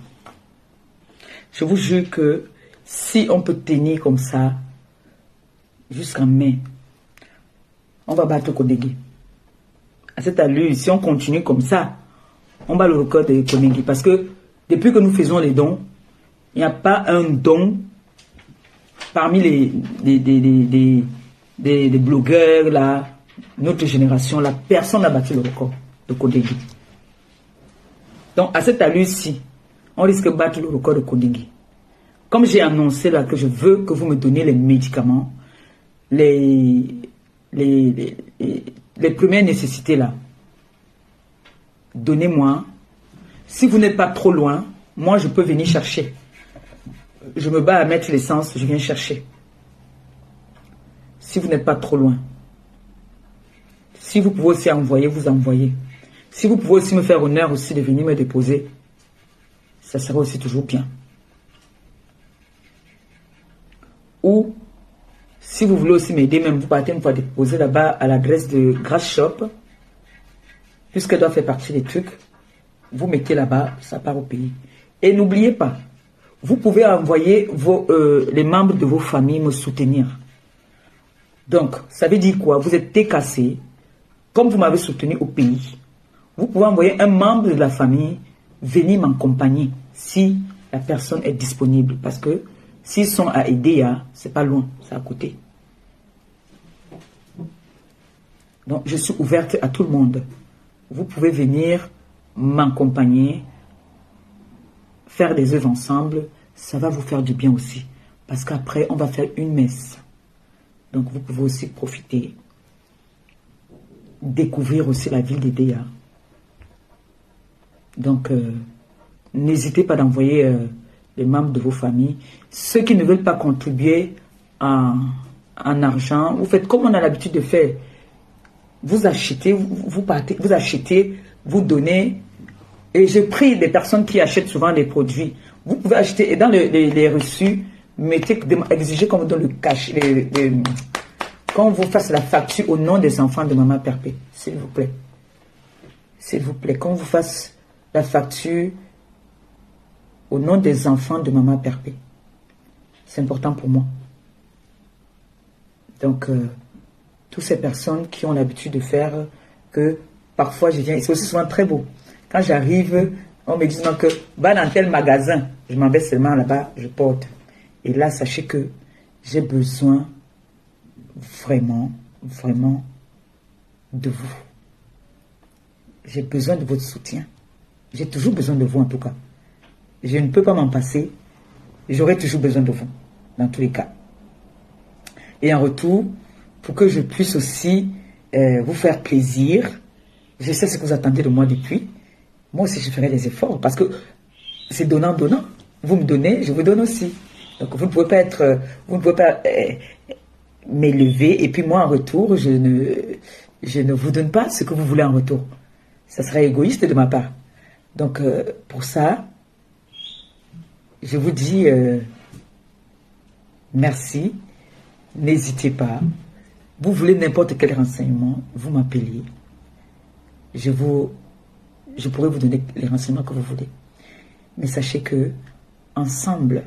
Je vous jure que si on peut tenir comme ça jusqu'en mai, on va battre Kodegi. À cette allure, si on continue comme ça, on bat le record de Kodegi. Parce que depuis que nous faisons les dons, il n'y a pas un don parmi les blogueurs, là, notre génération, là, personne n'a battu le record de Kodegi. Donc, à cette allure-ci, on risque de battre le record de Kodegi. Comme j'ai annoncé là que je veux que vous me donniez les médicaments, les premières nécessités là, donnez-moi. Si vous n'êtes pas trop loin, moi je peux venir chercher. Je me bats à mettre l'essence, je viens chercher. Si vous n'êtes pas trop loin. Si vous pouvez aussi envoyer, vous envoyez. Si vous pouvez aussi me faire honneur aussi de venir me déposer, ça sera aussi toujours bien. Ou, si vous voulez aussi m'aider, même vous partez me faire déposer là-bas à l'adresse de Grass Shop, puisqu'elle doit faire partie des trucs, vous mettez là-bas, ça part au pays. Et n'oubliez pas, vous pouvez envoyer les membres de vos familles me soutenir. Donc, ça veut dire quoi? Vous êtes TKC, comme vous m'avez soutenu au pays. Vous pouvez envoyer un membre de la famille venir m'accompagner si la personne est disponible. Parce que s'ils sont à Edea, c'est pas loin, c'est à côté. Donc, je suis ouverte à tout le monde. Vous pouvez venir m'accompagner, faire des œuvres ensemble. Ça va vous faire du bien aussi. Parce qu'après, on va faire une messe. Donc, vous pouvez aussi profiter. Découvrir aussi la ville d'Edea. Donc, n'hésitez pas d'envoyer les membres de vos familles. Ceux qui ne veulent pas contribuer en argent, vous faites comme on a l'habitude de faire. Vous achetez, vous partez, vous achetez, vous donnez. Et je prie les personnes qui achètent souvent des produits. Vous pouvez acheter, et dans les reçus, exigez qu'on vous donne le cash, qu'on vous fasse la facture au nom des enfants de Maman Perpé, s'il vous plaît. S'il vous plaît, qu'on vous fasse la facture au nom des enfants de Maman Perpé. C'est important pour moi. Donc, toutes ces personnes qui ont l'habitude de faire que parfois je viens, c'est aussi souvent très beau. Quand j'arrive, on me dit non, que va dans tel magasin, je m'en vais seulement là-bas, je porte. Et là, sachez que j'ai besoin vraiment de vous. J'ai besoin de votre soutien. J'ai toujours besoin de vous en tout cas. Je ne peux pas m'en passer. J'aurai toujours besoin de vous, dans tous les cas. Et en retour, pour que je puisse aussi vous faire plaisir, je sais ce que vous attendez de moi depuis. Moi aussi, je ferai des efforts parce que c'est donnant-donnant. vous me donnez, je vous donne aussi. Donc vous ne pouvez pas être, vous ne pouvez pas m'élever et puis moi en retour, je ne vous donne pas ce que vous voulez en retour. Ça serait égoïste de ma part. Donc pour ça, je vous dis merci, n'hésitez pas. Vous voulez n'importe quel renseignement, vous m'appelez. Je pourrais vous donner les renseignements que vous voulez. Mais sachez que ensemble,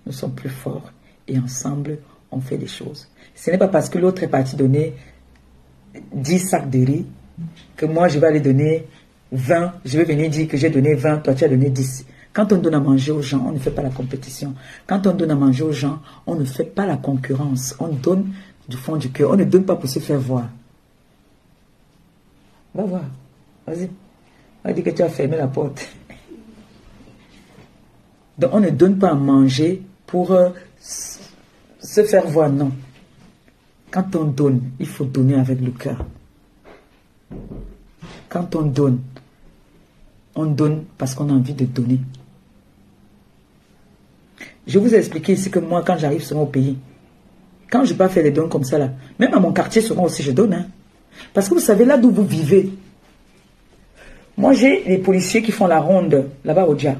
nous sommes plus forts et ensemble, on fait des choses. Ce n'est pas parce que l'autre est parti donner 10 sacs de riz que moi, je vais aller donner 20. Je vais venir dire que j'ai donné 20, toi, tu as donné 10. Quand on donne à manger aux gens, on ne fait pas la compétition. Quand on donne à manger aux gens, on ne fait pas la concurrence. On donne du fond du cœur. On ne donne pas pour se faire voir. Va voir. Vas-y. On va dire que tu as fermé la porte. Donc, on ne donne pas à manger pour se faire voir, non. Quand on donne, il faut donner avec le cœur. Quand on donne parce qu'on a envie de donner. Je vous ai expliqué ici que moi, quand j'arrive souvent au pays, quand je ne peux pas faire des dons comme ça, là, même à mon quartier, souvent aussi, je donne. Hein. Parce que vous savez, là d'où vous vivez, moi, j'ai les policiers qui font la ronde, là-bas au Dia.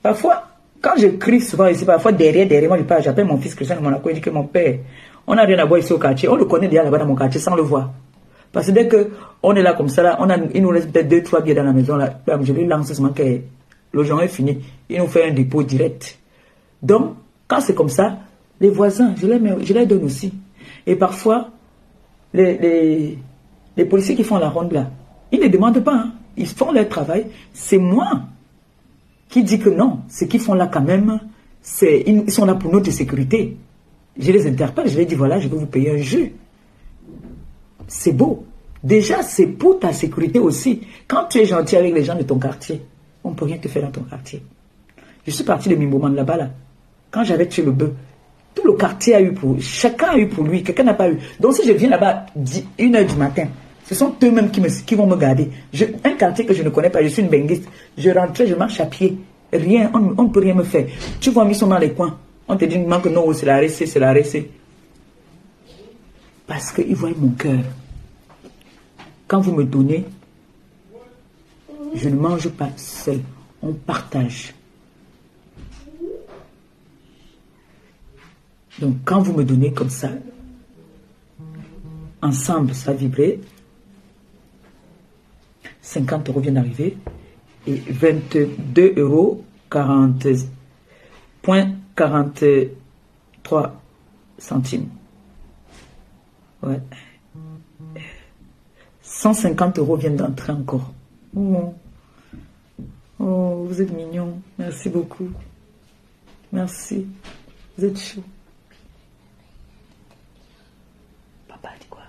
Parfois, quand je crie souvent ici, parfois derrière moi, j'appelle mon fils Christian de Monaco, il dit que mon père, on n'a rien à voir ici au quartier, on le connaît déjà là-bas dans mon quartier sans le voir. Parce que dès qu'on est là comme ça, là, il nous laisse peut-être 2-3 billets dans la maison, là, je lui lance seulement que le jour est fini, il nous fait un dépôt direct. Donc, quand c'est comme ça, les voisins, je les donne aussi. Et parfois, les policiers qui font la ronde là, ils ne demandent pas, hein. Ils font leur travail. C'est moi qui dis que non, ce qu'ils font là quand même, ils sont là pour notre sécurité. Je les interpelle, je les dis voilà, je vais vous payer un jus. C'est beau. Déjà, c'est pour ta sécurité aussi. Quand tu es gentil avec les gens de ton quartier, on ne peut rien te faire dans ton quartier. Je suis parti de Mimboman là-bas, là. Quand j'avais tué le bœuf, tout le quartier a eu pour lui. Chacun a eu pour lui, quelqu'un n'a pas eu. Donc si je viens là-bas 1h du matin, ce sont eux-mêmes qui vont me garder. Un quartier que je ne connais pas, je suis une benguiste. Je rentrais, je marche à pied. Rien, on ne peut rien me faire. Tu vois, ils sont dans les coins. On te dit que non, c'est la récée, c'est la récée. Parce qu'ils voient mon cœur. Quand vous me donnez, je ne mange pas seul. On partage. Donc, quand vous me donnez comme ça, ensemble, ça vibrait. 50 € viennent d'arriver. Et 22,43 centimes. Ouais. 150 € viennent d'entrer encore. Oh. Oh, vous êtes mignons. Merci beaucoup. Merci. Vous êtes chou. Papa dit quoi?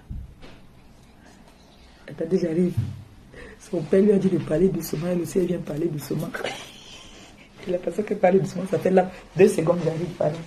Attendez, j'arrive. Son père lui a dit de parler doucement. Elle aussi, elle vient parler doucement. Et la personne qui parle doucement, ça fait là 2 secondes, j'arrive à parler.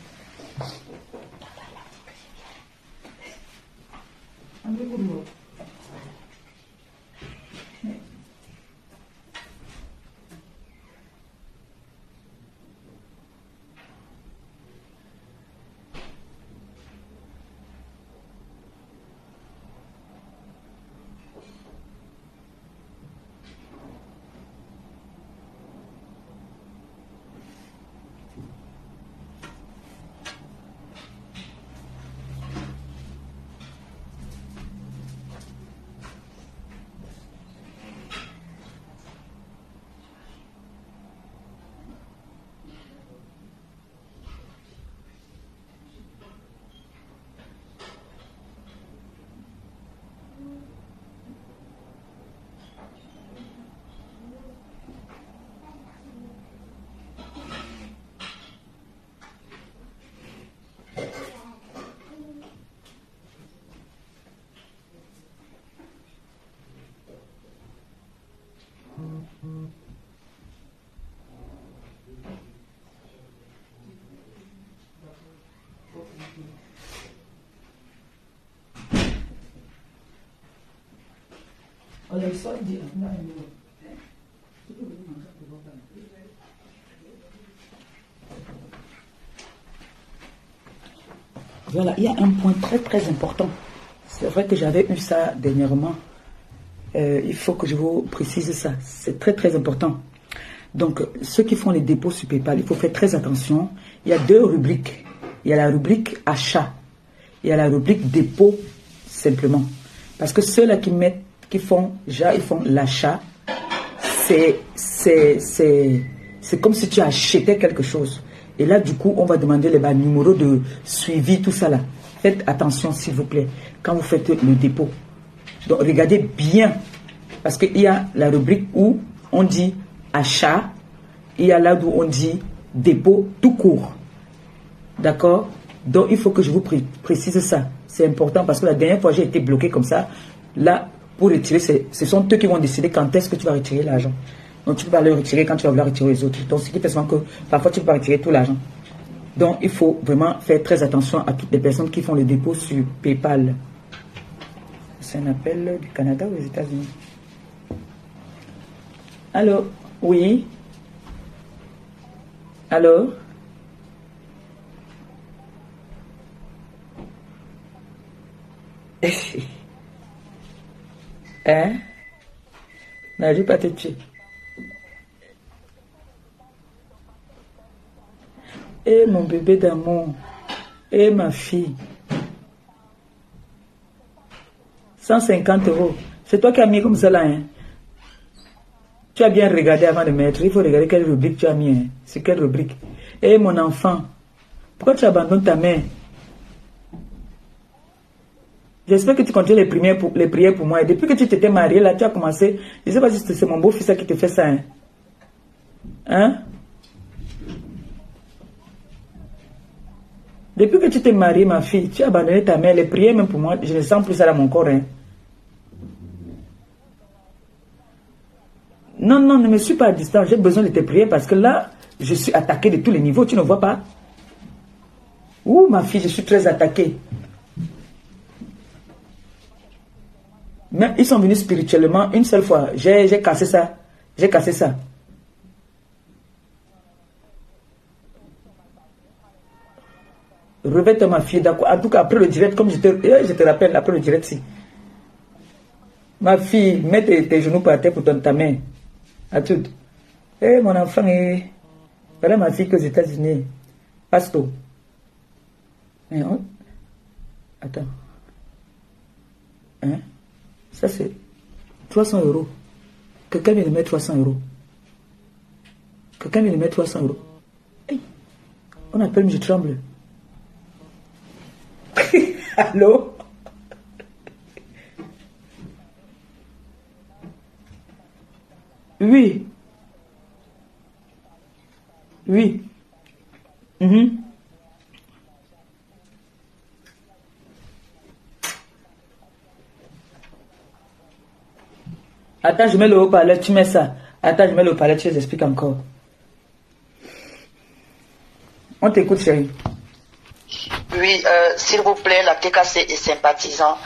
Voilà, il y a un point très très important. C'est vrai que j'avais eu ça dernièrement. Il faut que je vous précise ça. C'est très très important. Donc, ceux qui font les dépôts sur PayPal, il faut faire très attention. Il y a deux rubriques. Il y a la rubrique achat. Il y a la rubrique dépôt simplement. Parce que ceux-là qui font l'achat, c'est comme si tu achetais quelque chose. Et là, du coup, on va demander les numéros de suivi, tout ça là. Faites attention, s'il vous plaît, quand vous faites le dépôt. Donc, regardez bien. Parce qu'il y a la rubrique où on dit achat. Il y a là où on dit dépôt tout court. D'accord? Donc, il faut que je vous précise ça. C'est important parce que la dernière fois, j'ai été bloqué comme ça. Là, pour retirer, ce sont eux qui vont décider quand est-ce que tu vas retirer l'argent. Donc, tu peux pas le retirer quand tu vas vouloir retirer les autres. Donc, ce qui fait souvent que parfois, tu ne peux pas retirer tout l'argent. Donc, il faut vraiment faire très attention à toutes les personnes qui font le dépôt sur PayPal. C'est un appel du Canada ou des États-Unis? Allô? Oui? Allô? Hein? Non, je vais pas te tuer. Eh mon bébé d'amour, eh ma fille, 150 €. C'est toi qui as mis comme ça là, hein? Tu as bien regardé avant de mettre. Il faut regarder quelle rubrique tu as mis, hein? C'est quelle rubrique? Eh mon enfant, pourquoi tu abandonnes ta mère? J'espère que tu continues les prières pour moi. Et depuis que tu t'étais marié, là, tu as commencé. Je ne sais pas si c'est mon beau-fils qui te fait ça, hein? Hein? Depuis que tu t'es mariée, ma fille, tu as abandonné ta mère, les prières même pour moi, je ne sens plus ça dans mon corps. Hein. Non, non, ne me suis pas à distance, j'ai besoin de tes prières parce que là, je suis attaquée de tous les niveaux, tu ne vois pas? Ouh, ma fille, je suis très attaquée. Même ils sont venus spirituellement une seule fois, j'ai cassé ça, j'ai cassé ça. Revête ma fille, d'accord. En tout cas, après le direct, comme je te rappelle, après le direct, si. Ma fille, mets tes genoux par terre pour ta main. À tout. Eh, mon enfant, voilà ma fille que aux États-Unis. Pasto. Attends. Hein? Ça, c'est 300 €. Quelqu'un vient de mettre 300 €. Quelqu'un vient de mettre 300 €. Hey. On appelle, je tremble. Allô? Oui. Oui. Attends, je mets le haut-parleur, tu mets ça. Attends, je mets le haut-parleur, tu les expliques encore. On t'écoute, chérie. Oui, s'il vous plaît, la TKC est sympathisant.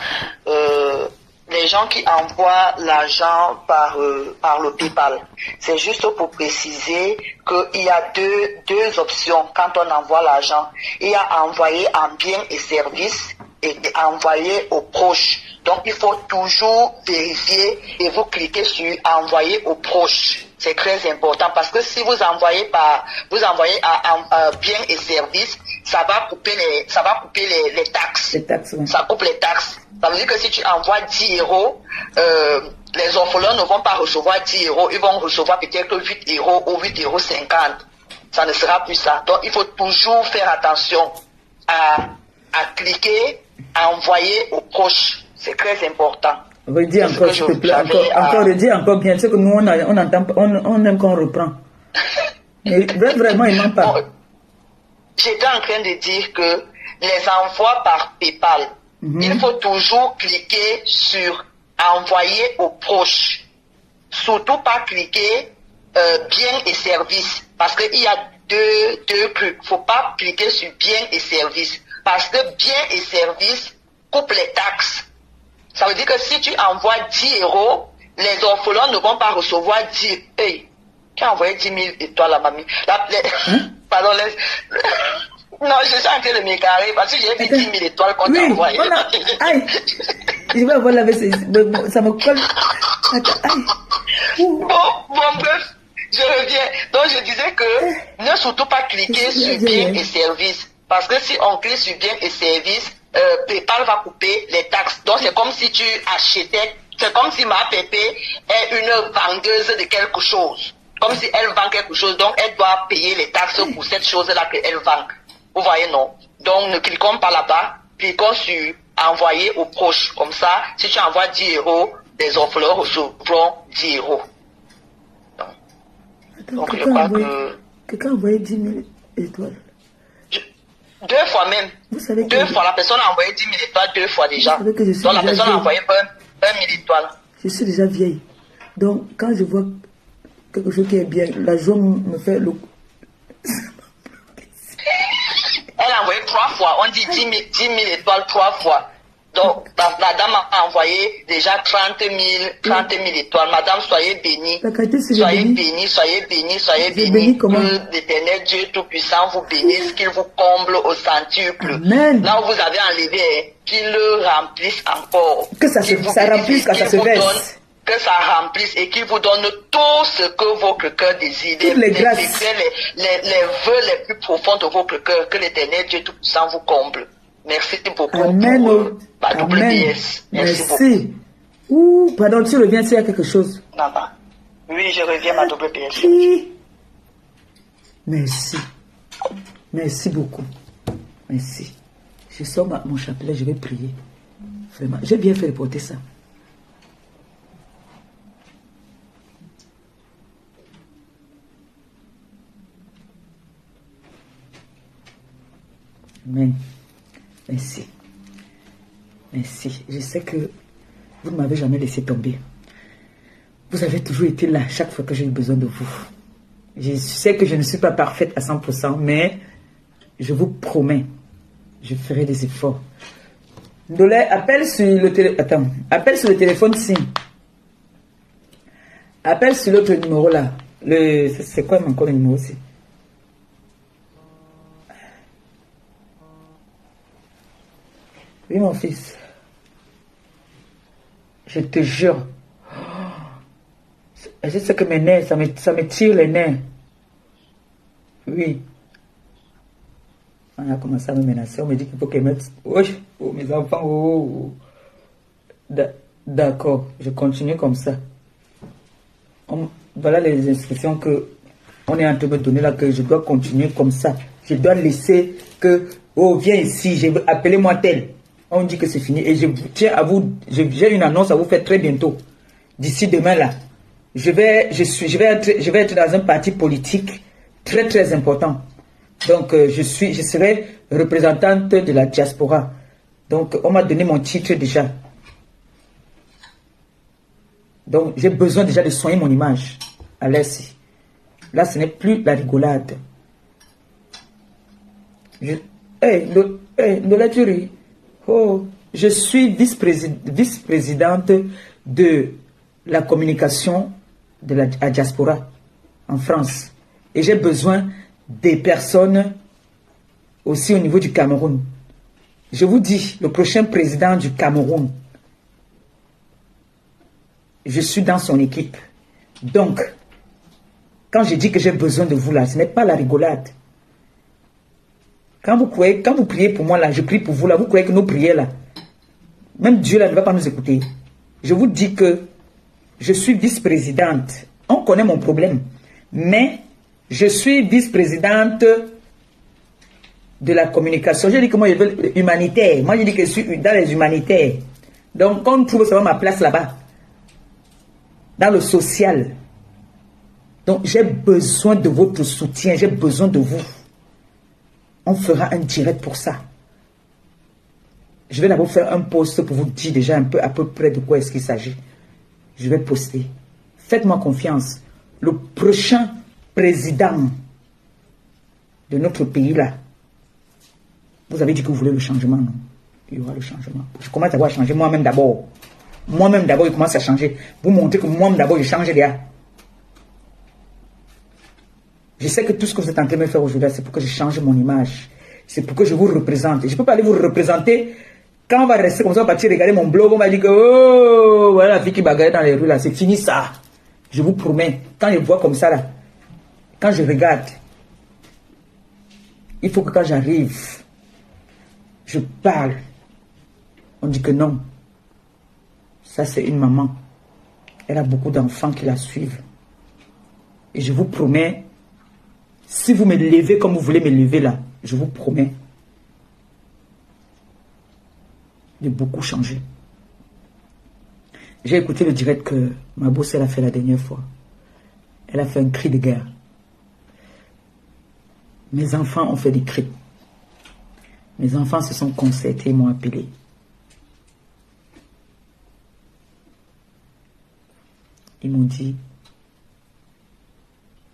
Les gens qui envoient l'argent par le PayPal, c'est juste pour préciser qu'il y a deux options quand on envoie l'argent. Il y a envoyer en biens et services et envoyer aux proches. Donc, il faut toujours vérifier et vous cliquez sur envoyer aux proches. C'est très important parce que si vous envoyez à biens et services, ça va couper les taxes. Les taxes, oui. Ça coupe les taxes. Ça veut dire que si tu envoies 10 €, les orphelins ne vont pas recevoir 10 €, ils vont recevoir peut-être 8 € ou 8,50 €. Ça ne sera plus ça. Donc, il faut toujours faire attention à cliquer, à envoyer aux proches. C'est très important. Redis encore, s'il te plaît. Encore, redis encore bien. C'est que nous, on aime qu'on reprend. Mais vraiment, il ne ment pas. Bon, j'étais en train de dire que les envois par PayPal, il faut toujours cliquer sur envoyer aux proches. Surtout pas cliquer biens et services. Parce qu'il y a deux trucs. Il ne faut pas cliquer sur biens et services. Parce que biens et services coupent les taxes. Ça veut dire que si tu envoies 10 €, les orphelins ne vont pas recevoir 10. Hey, tu as envoyé 10 000 étoiles à mamie. Pardon, Non, je suis en train de m'égarer parce que j'ai vu 10 000 étoiles qu'on t'a envoyées. Aïe, je vais avoir la vaisselle. Ça me colle. Attends, aïe. Bon, bref, je reviens. Donc, je disais que ne surtout pas cliquer sur biens et services. Parce que si on clique sur biens et services, PayPal va couper les taxes. Donc, c'est comme si tu achetais, c'est comme si ma Pépé est une vendeuse de quelque chose. Comme si elle vend quelque chose, donc elle doit payer les taxes pour cette chose-là qu'elle vend. Vous voyez, non? Donc, ne cliquons pas là-bas, cliquons sur envoyer aux proches. Comme ça, si tu envoies 10 €, les offreurs recevront 10 €. Donc, je crois que... Quelqu'un a envoyé 10 000 étoiles. 2 fois même. Vous savez que 2 fois, la personne a envoyé 10 000 étoiles 2 fois déjà. Vous savez que je suis donc la déjà personne a vieille. envoyé 1 000 étoiles. Je suis déjà vieille. Donc, quand je vois quelque chose qui est bien, la joie me fait le... Elle a envoyé 3 fois. On dit 10 000 étoiles 3 fois. Donc, la dame a envoyé déjà 30 000 étoiles. Madame, soyez bénie. Soyez bénie, soyez bénie, soyez bénie. Que l'Éternel Dieu Tout-Puissant vous bénisse, qu'il vous comble au centuple. Amen. Là où vous avez enlevé, qu'il le remplisse encore. Que ça remplisse quand ça se verse. Que ça remplisse et qu'il vous donne tout ce que votre cœur désire. Toutes les grâces. Les vœux les plus profonds de votre cœur. Que l'Éternel Dieu Tout-Puissant vous comble. Merci beaucoup. Amen. Pour ma Amen. WPS. Merci. Ouh, pardon, tu reviens s'il y a quelque chose. Non. Oui, je reviens ma WPS. Merci. Merci beaucoup. Merci. Je sors mon chapelet, je vais prier. Vraiment, j'ai bien fait de porter ça. Amen. Merci. Merci. Je sais que vous ne m'avez jamais laissé tomber. Vous avez toujours été là chaque fois que j'ai eu besoin de vous. Je sais que je ne suis pas parfaite à 100%, mais je vous promets, je ferai des efforts. Ndolé, appelle sur le téléphone. Attends, appelle sur le téléphone si. Appelle sur l'autre numéro là. C'est quoi encore le numéro aussi? Oui, mon fils. Je te jure. Je sais que mes nerfs, ça me tire les nerfs. Oui. On a commencé à me menacer. On me dit qu'il faut qu'elle mette... Oh, mes enfants. Oh. D'accord. Je continue comme ça. Voilà les instructions que on est en train de me donner là, que je dois continuer comme ça. Je dois laisser que... Oh, viens ici. Appelez-moi tel. On dit que c'est fini. Et je tiens à vous... J'ai une annonce à vous faire très bientôt. D'ici demain là. Je vais être dans un parti politique très très important. Donc je serai représentante de la diaspora. Donc on m'a donné mon titre déjà. Donc j'ai besoin déjà de soigner mon image. Allez-y. Là ce n'est plus la rigolade. Oh, je suis vice-présidente de la communication de la diaspora en France. Et j'ai besoin des personnes aussi au niveau du Cameroun. Je vous dis, le prochain président du Cameroun, je suis dans son équipe. Donc, quand je dis que j'ai besoin de vous là, ce n'est pas la rigolade. Quand vous priez pour moi là, je prie pour vous là, vous croyez que nos prières là, même Dieu là ne va pas nous écouter. Je vous dis que je suis vice-présidente. On connaît mon problème. Mais je suis vice-présidente de la communication. Je dis que moi je veux humanitaire. Moi je dis que je suis dans les humanitaires. Donc on trouve seulement ma place là-bas. Dans le social. Donc j'ai besoin de votre soutien. J'ai besoin de vous. On fera un direct pour ça. Je vais d'abord faire un post pour vous dire déjà à peu près de quoi est-ce qu'il s'agit. Je vais poster. Faites-moi confiance. Le prochain président de notre pays là, vous avez dit que vous voulez le changement, non? Il y aura le changement. Je commence à voir changer moi-même d'abord. Moi-même d'abord, il commence à changer. Vous montrez que moi-même d'abord, je change déjà. Je sais que tout ce que vous êtes en train de me faire aujourd'hui, c'est pour que je change mon image. C'est pour que je vous représente. Et je ne peux pas aller vous représenter. Quand on va rester comme ça, on va partir regarder mon blog, on va dire que oh, voilà la fille qui bagarre dans les rues là, c'est fini ça. Je vous promets, quand je vois comme ça là, quand je regarde, il faut que quand j'arrive, je parle. On dit que non. Ça c'est une maman. Elle a beaucoup d'enfants qui la suivent. Et je vous promets, si vous me levez comme vous voulez me lever là, je vous promets de beaucoup changer. J'ai écouté le direct que ma boss elle a fait la dernière fois. Elle a fait un cri de guerre. Mes enfants ont fait des cris. Mes enfants se sont concertés et m'ont appelé. Ils m'ont dit,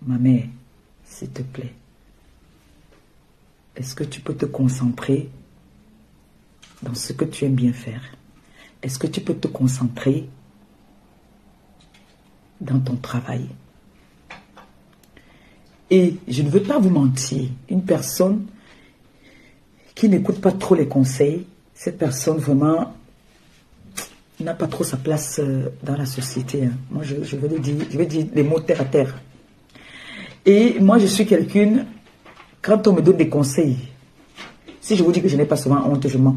ma mère, s'il te plaît, est-ce que tu peux te concentrer dans ce que tu aimes bien faire? Est-ce que tu peux te concentrer dans ton travail? Et je ne veux pas vous mentir, une personne qui n'écoute pas trop les conseils, cette personne vraiment n'a pas trop sa place dans la société. Hein. Moi, je vais dire les mots terre à terre. Et moi, je suis quelqu'un, quand on me donne des conseils, si je vous dis que je n'ai pas souvent honte, je mens.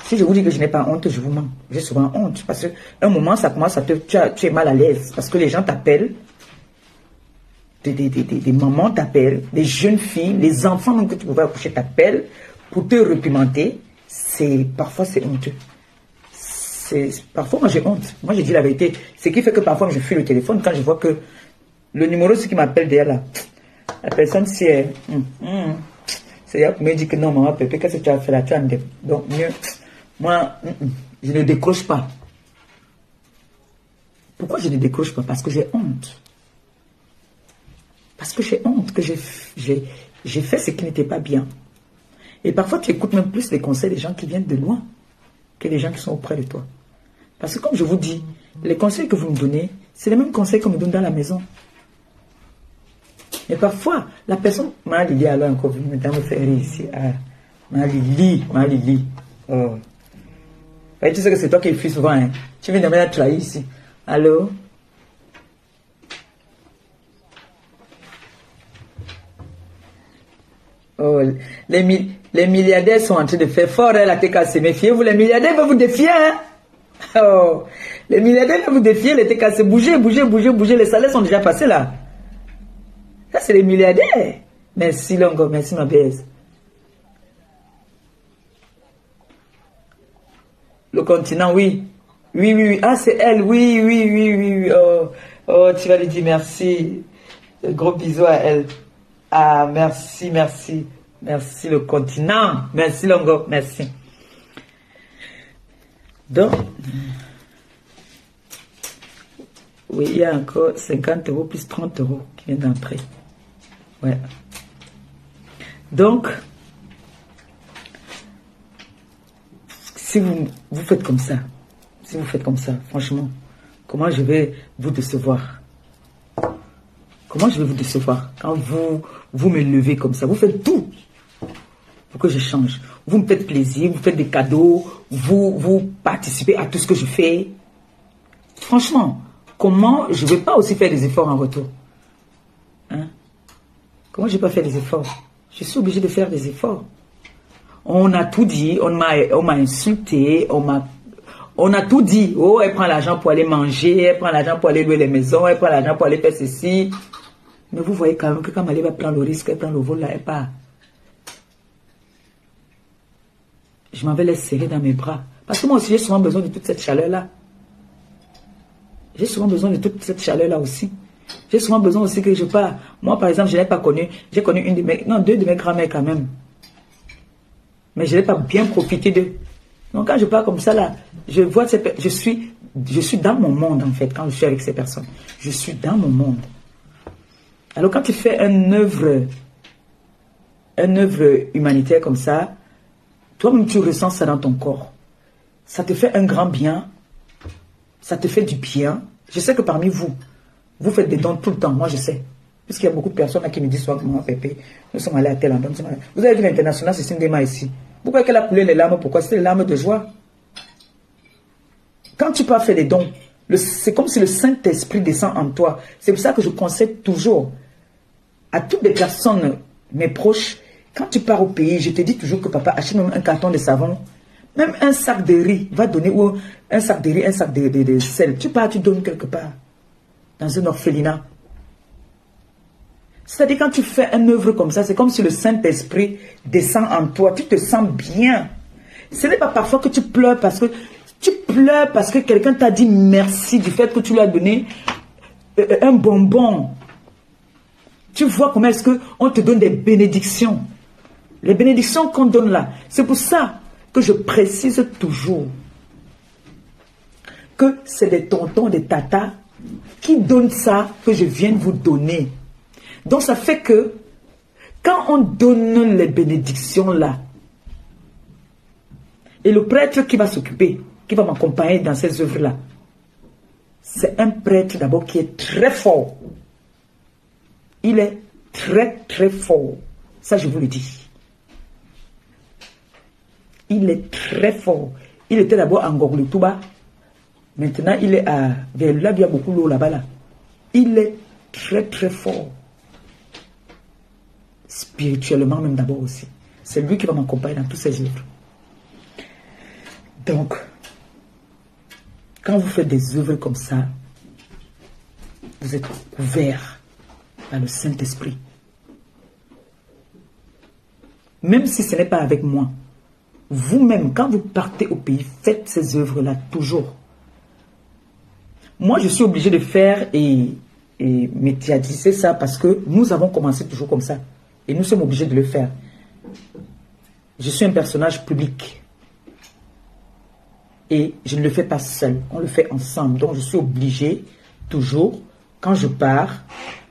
Si je vous dis que je n'ai pas honte, je vous mens. J'ai souvent honte. Parce qu'à un moment, ça commence à tu es mal à l'aise. Parce que les gens t'appellent. Des mamans t'appellent. Des jeunes filles, les enfants même que tu pouvais accoucher t'appellent pour te réprimander. Parfois, c'est honteux. Parfois, moi, j'ai honte. Moi, je dis la vérité. Ce qui fait que parfois, je fuis le téléphone quand je vois que le numéro, ce qui m'appelle derrière là, la personne, c'est... C'est-à-dire pour me dire que non, maman, pépé, qu'est-ce que tu as fait là? Donc, mieux... Moi, je ne décroche pas. Pourquoi je ne décroche pas? Parce que j'ai honte. Parce que j'ai honte que j'ai fait ce qui n'était pas bien. Et parfois, tu écoutes même plus les conseils des gens qui viennent de loin que les gens qui sont auprès de toi. Parce que comme je vous dis, les conseils que vous me donnez, c'est les mêmes conseils qu'on me donne dans la maison. Mais parfois, la personne... Ma Lili, alors encore, vous me faire rire ici. Ma Lili. Oh. Et tu sais que c'est toi qui fuis souvent. Hein. Tu viens de me trahir ici. Allô? Oh, les milliardaires sont en train de faire fort hein, la TKC. Méfiez-vous, les milliardaires vont vous défier. Hein? Oh, les milliardaires vont vous défier, les TKC. Bougez. Les salaires sont déjà passés là. Ça, c'est les milliardaires. Merci, Longo. Merci, ma baise. Le continent, oui. Oui. Ah, c'est elle. Oui. Oh, tu vas lui dire merci. Gros bisous à elle. Ah, merci. Merci, le continent. Merci, Longo. Merci. Donc, oui, il y a encore 50 € plus 30 € qui viennent d'entrer. Ouais. Donc, si vous faites comme ça, franchement, comment je vais vous décevoir? Comment je vais vous décevoir quand vous me levez comme ça? Vous faites tout pour que je change. Vous me faites plaisir, vous faites des cadeaux, vous participez à tout ce que je fais. Franchement, comment je ne vais pas aussi faire des efforts en retour? Hein? Comment je ne vais pas faire des efforts? Je suis obligé de faire des efforts. On a tout dit, on m'a insulté, on a tout dit. Oh, elle prend l'argent pour aller manger, elle prend l'argent pour aller louer les maisons, elle prend l'argent pour aller faire ceci. Mais vous voyez quand même que quand Malé va prendre le risque, elle prend le vol là, elle part. Je m'en vais les serrer dans mes bras. Parce que moi aussi, j'ai souvent besoin de toute cette chaleur-là. J'ai souvent besoin de toute cette chaleur-là aussi. J'ai souvent besoin aussi que je pars. Moi, par exemple, je n'ai pas connu, j'ai connu deux de mes grands-mères quand même. Mais je n'ai pas bien profité d'eux. Donc quand je pars comme ça là, je vois je suis dans mon monde en fait, quand je suis avec ces personnes. Je suis dans mon monde. Alors quand tu fais une œuvre humanitaire comme ça, toi-même tu ressens ça dans ton corps. Ça te fait un grand bien. Ça te fait du bien. Je sais que parmi vous, vous faites des dons tout le temps, moi je sais. Puisqu'il y a beaucoup de personnes là qui me disent souvent que maman Pépé, nous sommes allés à tel endroit. Vous avez vu l'international, c'est Sindema ici. Pourquoi qu'elle a coulé les larmes? Pourquoi? C'était les larmes de joie. Quand tu peux faire des dons, c'est comme si le Saint-Esprit descend en toi. C'est pour ça que je conseille toujours à toutes les personnes, mes proches, quand tu pars au pays, je te dis toujours que papa achète même un carton de savon, même un sac de riz, va donner, ou un sac de riz, un sac de sel. Tu pars, tu donnes quelque part, dans un orphelinat. C'est-à-dire quand tu fais une œuvre comme ça, c'est comme si le Saint-Esprit descend en toi, tu te sens bien. Ce n'est pas parfois que tu pleures parce que quelqu'un t'a dit merci du fait que tu lui as donné un bonbon. Tu vois comment est-ce qu'on te donne des bénédictions. Les bénédictions qu'on donne là. C'est pour ça que je précise toujours que c'est des tontons, des tatas qui donnent ça que je viens de vous donner. Donc ça fait que quand on donne les bénédictions là, et le prêtre qui va s'occuper, qui va m'accompagner dans ces œuvres-là, c'est un prêtre d'abord qui est très fort. Il est très très fort. Ça je vous le dis. Il est très fort. Il était d'abord en Gorgletouba. Maintenant il est à... Vers là, il y a beaucoup d'eau là-bas. Là. Il est très très fort. Spirituellement même d'abord aussi. C'est lui qui va m'accompagner dans toutes ces œuvres. Donc, quand vous faites des œuvres comme ça, vous êtes couverts par le Saint-Esprit. Même si ce n'est pas avec moi, vous-même, quand vous partez au pays, faites ces œuvres-là toujours. Moi, je suis obligé de faire et médiatiser ça parce que nous avons commencé toujours comme ça. Et nous sommes obligés de le faire. Je suis un personnage public. Et je ne le fais pas seul. On le fait ensemble. Donc, je suis obligé, toujours, quand je pars,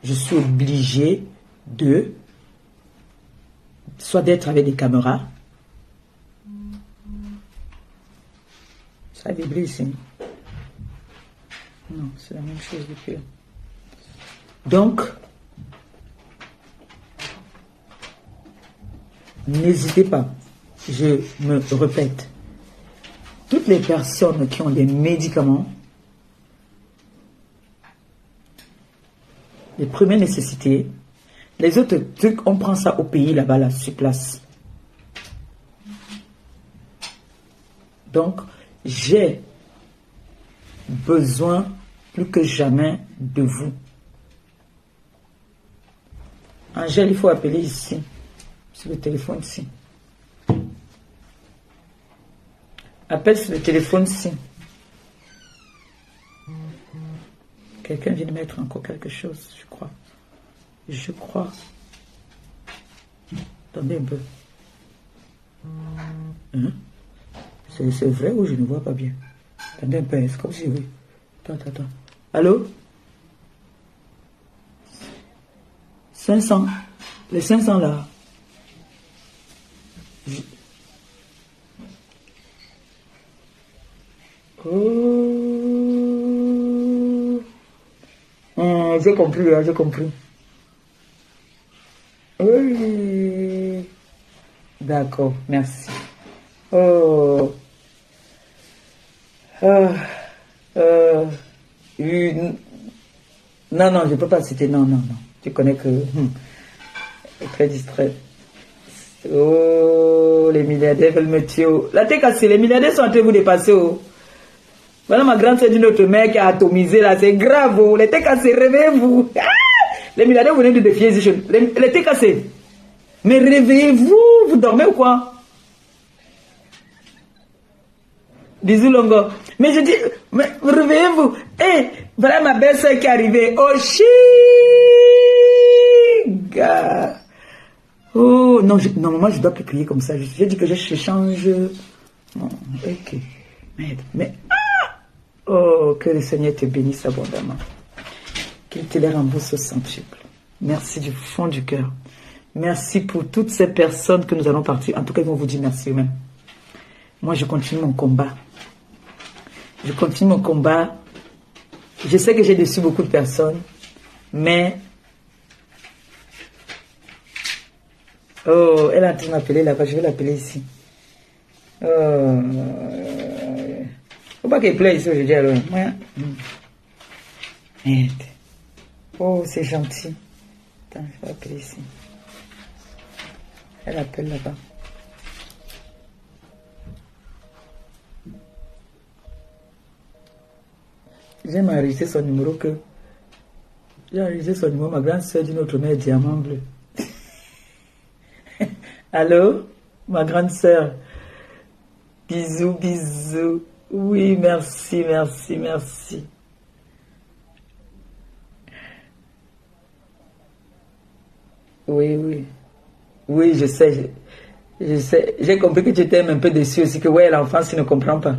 je suis obligé de, soit d'être avec des caméras. Ça a vibré ici. Non, c'est la même chose depuis là. Donc, n'hésitez pas. Je me répète. Toutes les personnes qui ont des médicaments, les premières nécessités, les autres trucs, on prend ça au pays là-bas, là, sur place. Donc, j'ai besoin plus que jamais de vous. Angèle, il faut appeler ici, sur le téléphone ici. Appelle sur le téléphone ici. Quelqu'un vient de mettre encore quelque chose, je crois. Je crois. Attendez un peu. Hein? C'est vrai ou je ne vois pas bien? Attendez un peu, c'est comme si oui. Attends. Allô? 500. Les 500 là. J'ai compris, j'ai compris. Oui. D'accord, merci. Non, je ne peux pas citer. Non. Tu connais que... très distrait. Oh, les milliardaires veulent me tuer. La tête cassée, les milliardaires sont en train de vous dépasser. Voilà ma grande sœur d'une autre mère qui a atomisé là, c'est grave. Les têtes cassées, réveillez-vous. Ah, les milliardaires, vous venez de défier les têtes cassées. Mais réveillez-vous, vous dormez ou quoi? Bisous Longo. Mais je dis, mais réveillez-vous. Voilà ma belle-sœur qui est arrivée. Oh, chiga. Oh, non, normalement, je dois plus crier comme ça. J'ai dit que je change. Oh, ok. Merde. Mais, oh, que le Seigneur te bénisse abondamment. Qu'il te les rembourse au centuple. Merci du fond du cœur. Merci pour toutes ces personnes que nous allons partir. En tout cas, ils vont vous dire merci eux-mêmes. Moi, je continue mon combat. Je continue mon combat. Je sais que j'ai déçu beaucoup de personnes, mais Oh, elle est en train de m'appeler là-bas. Je vais l'appeler ici. Oh. Faut pas qu'elle pleure ici aujourd'hui alors. Merde. Oh, c'est gentil. Attends, je vais appeler ici. Elle appelle là-bas. J'ai enregistré son numéro que... J'ai enregistré son numéro, ma grande soeur d'une autre mère, diamant bleu. Allô? Ma grande soeur. Bisous, bisous. Oui, merci, merci, merci. Oui, oui. Oui, je sais. Je sais. J'ai compris que tu étais un peu déçu aussi, que ouais, l'enfant, il ne comprend pas.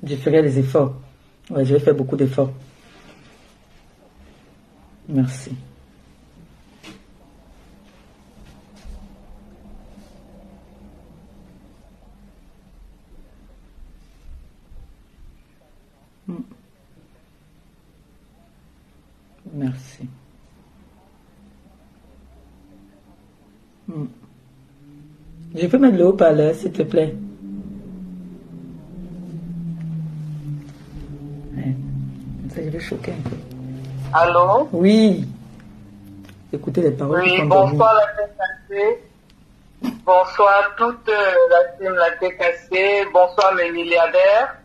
Je ferai les efforts. Ouais, je vais faire beaucoup d'efforts. Merci. Merci. Je peux mettre le haut-parleur, s'il te plaît. Ça, je vais choquer un peu. Allô? Oui. Écoutez les paroles. Oui, bonsoir la TKC. Bonsoir toute la team la TKC. Bonsoir mes milliardaires.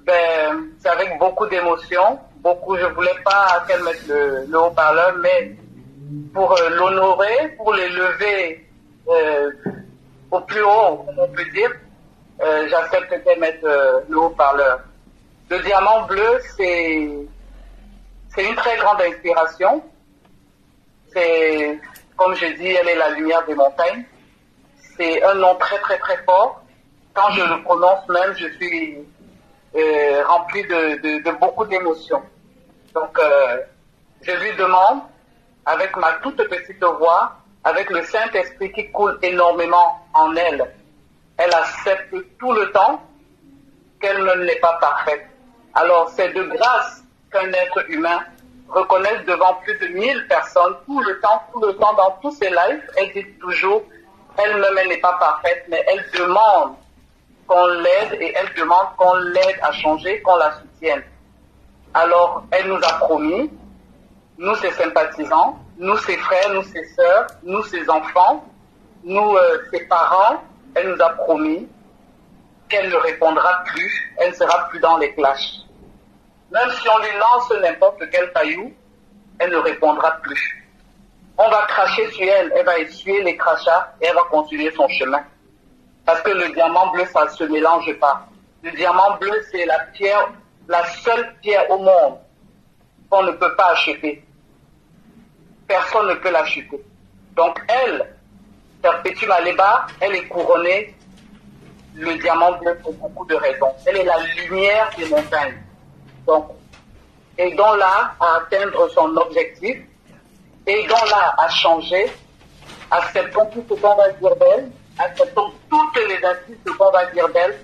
Ben, c'est avec beaucoup d'émotion. Beaucoup, je voulais pas qu'elle mette le haut-parleur, mais pour l'honorer, pour l'élever au plus haut, comme on peut dire, j'accepte qu'elle mette le haut-parleur. Le diamant bleu, c'est une très grande inspiration. C'est, comme je dis, elle est la lumière des montagnes. C'est un nom très, très, très fort. Quand je le prononce même, je suis rempli de beaucoup d'émotions. Donc, je lui demande, avec ma toute petite voix, avec le Saint-Esprit qui coule énormément en elle, elle accepte tout le temps qu'elle ne l'est pas parfaite. Alors, c'est de grâce qu'un être humain reconnaisse devant plus de 1000 personnes, tout le temps, dans tous ses lives, elle dit toujours, elle-même, elle n'est pas parfaite, mais elle demande qu'on l'aide et elle demande qu'on l'aide à changer, qu'on la soutienne. Alors, elle nous a promis, nous ses sympathisants, nous ses frères, nous ses sœurs, nous ses enfants, nous ses parents, elle nous a promis qu'elle ne répondra plus, elle ne sera plus dans les clashs. Même si on lui lance n'importe quel caillou, elle ne répondra plus. On va cracher sur elle, elle va essuyer les crachats et elle va continuer son chemin. Parce que le diamant bleu, ça ne se mélange pas. Le diamant bleu, c'est la pierre, la seule pierre au monde qu'on ne peut pas acheter. Personne ne peut l'acheter. Donc elle, Perpétue Maleba, elle est couronnée le diamant bleu pour beaucoup de raisons. Elle est la lumière des montagnes. Donc, aidons-la à atteindre son objectif, aidons-la à changer, acceptons tout ce qu'on va dire d'elle, acceptons toutes les insultes qu'on va dire d'elle,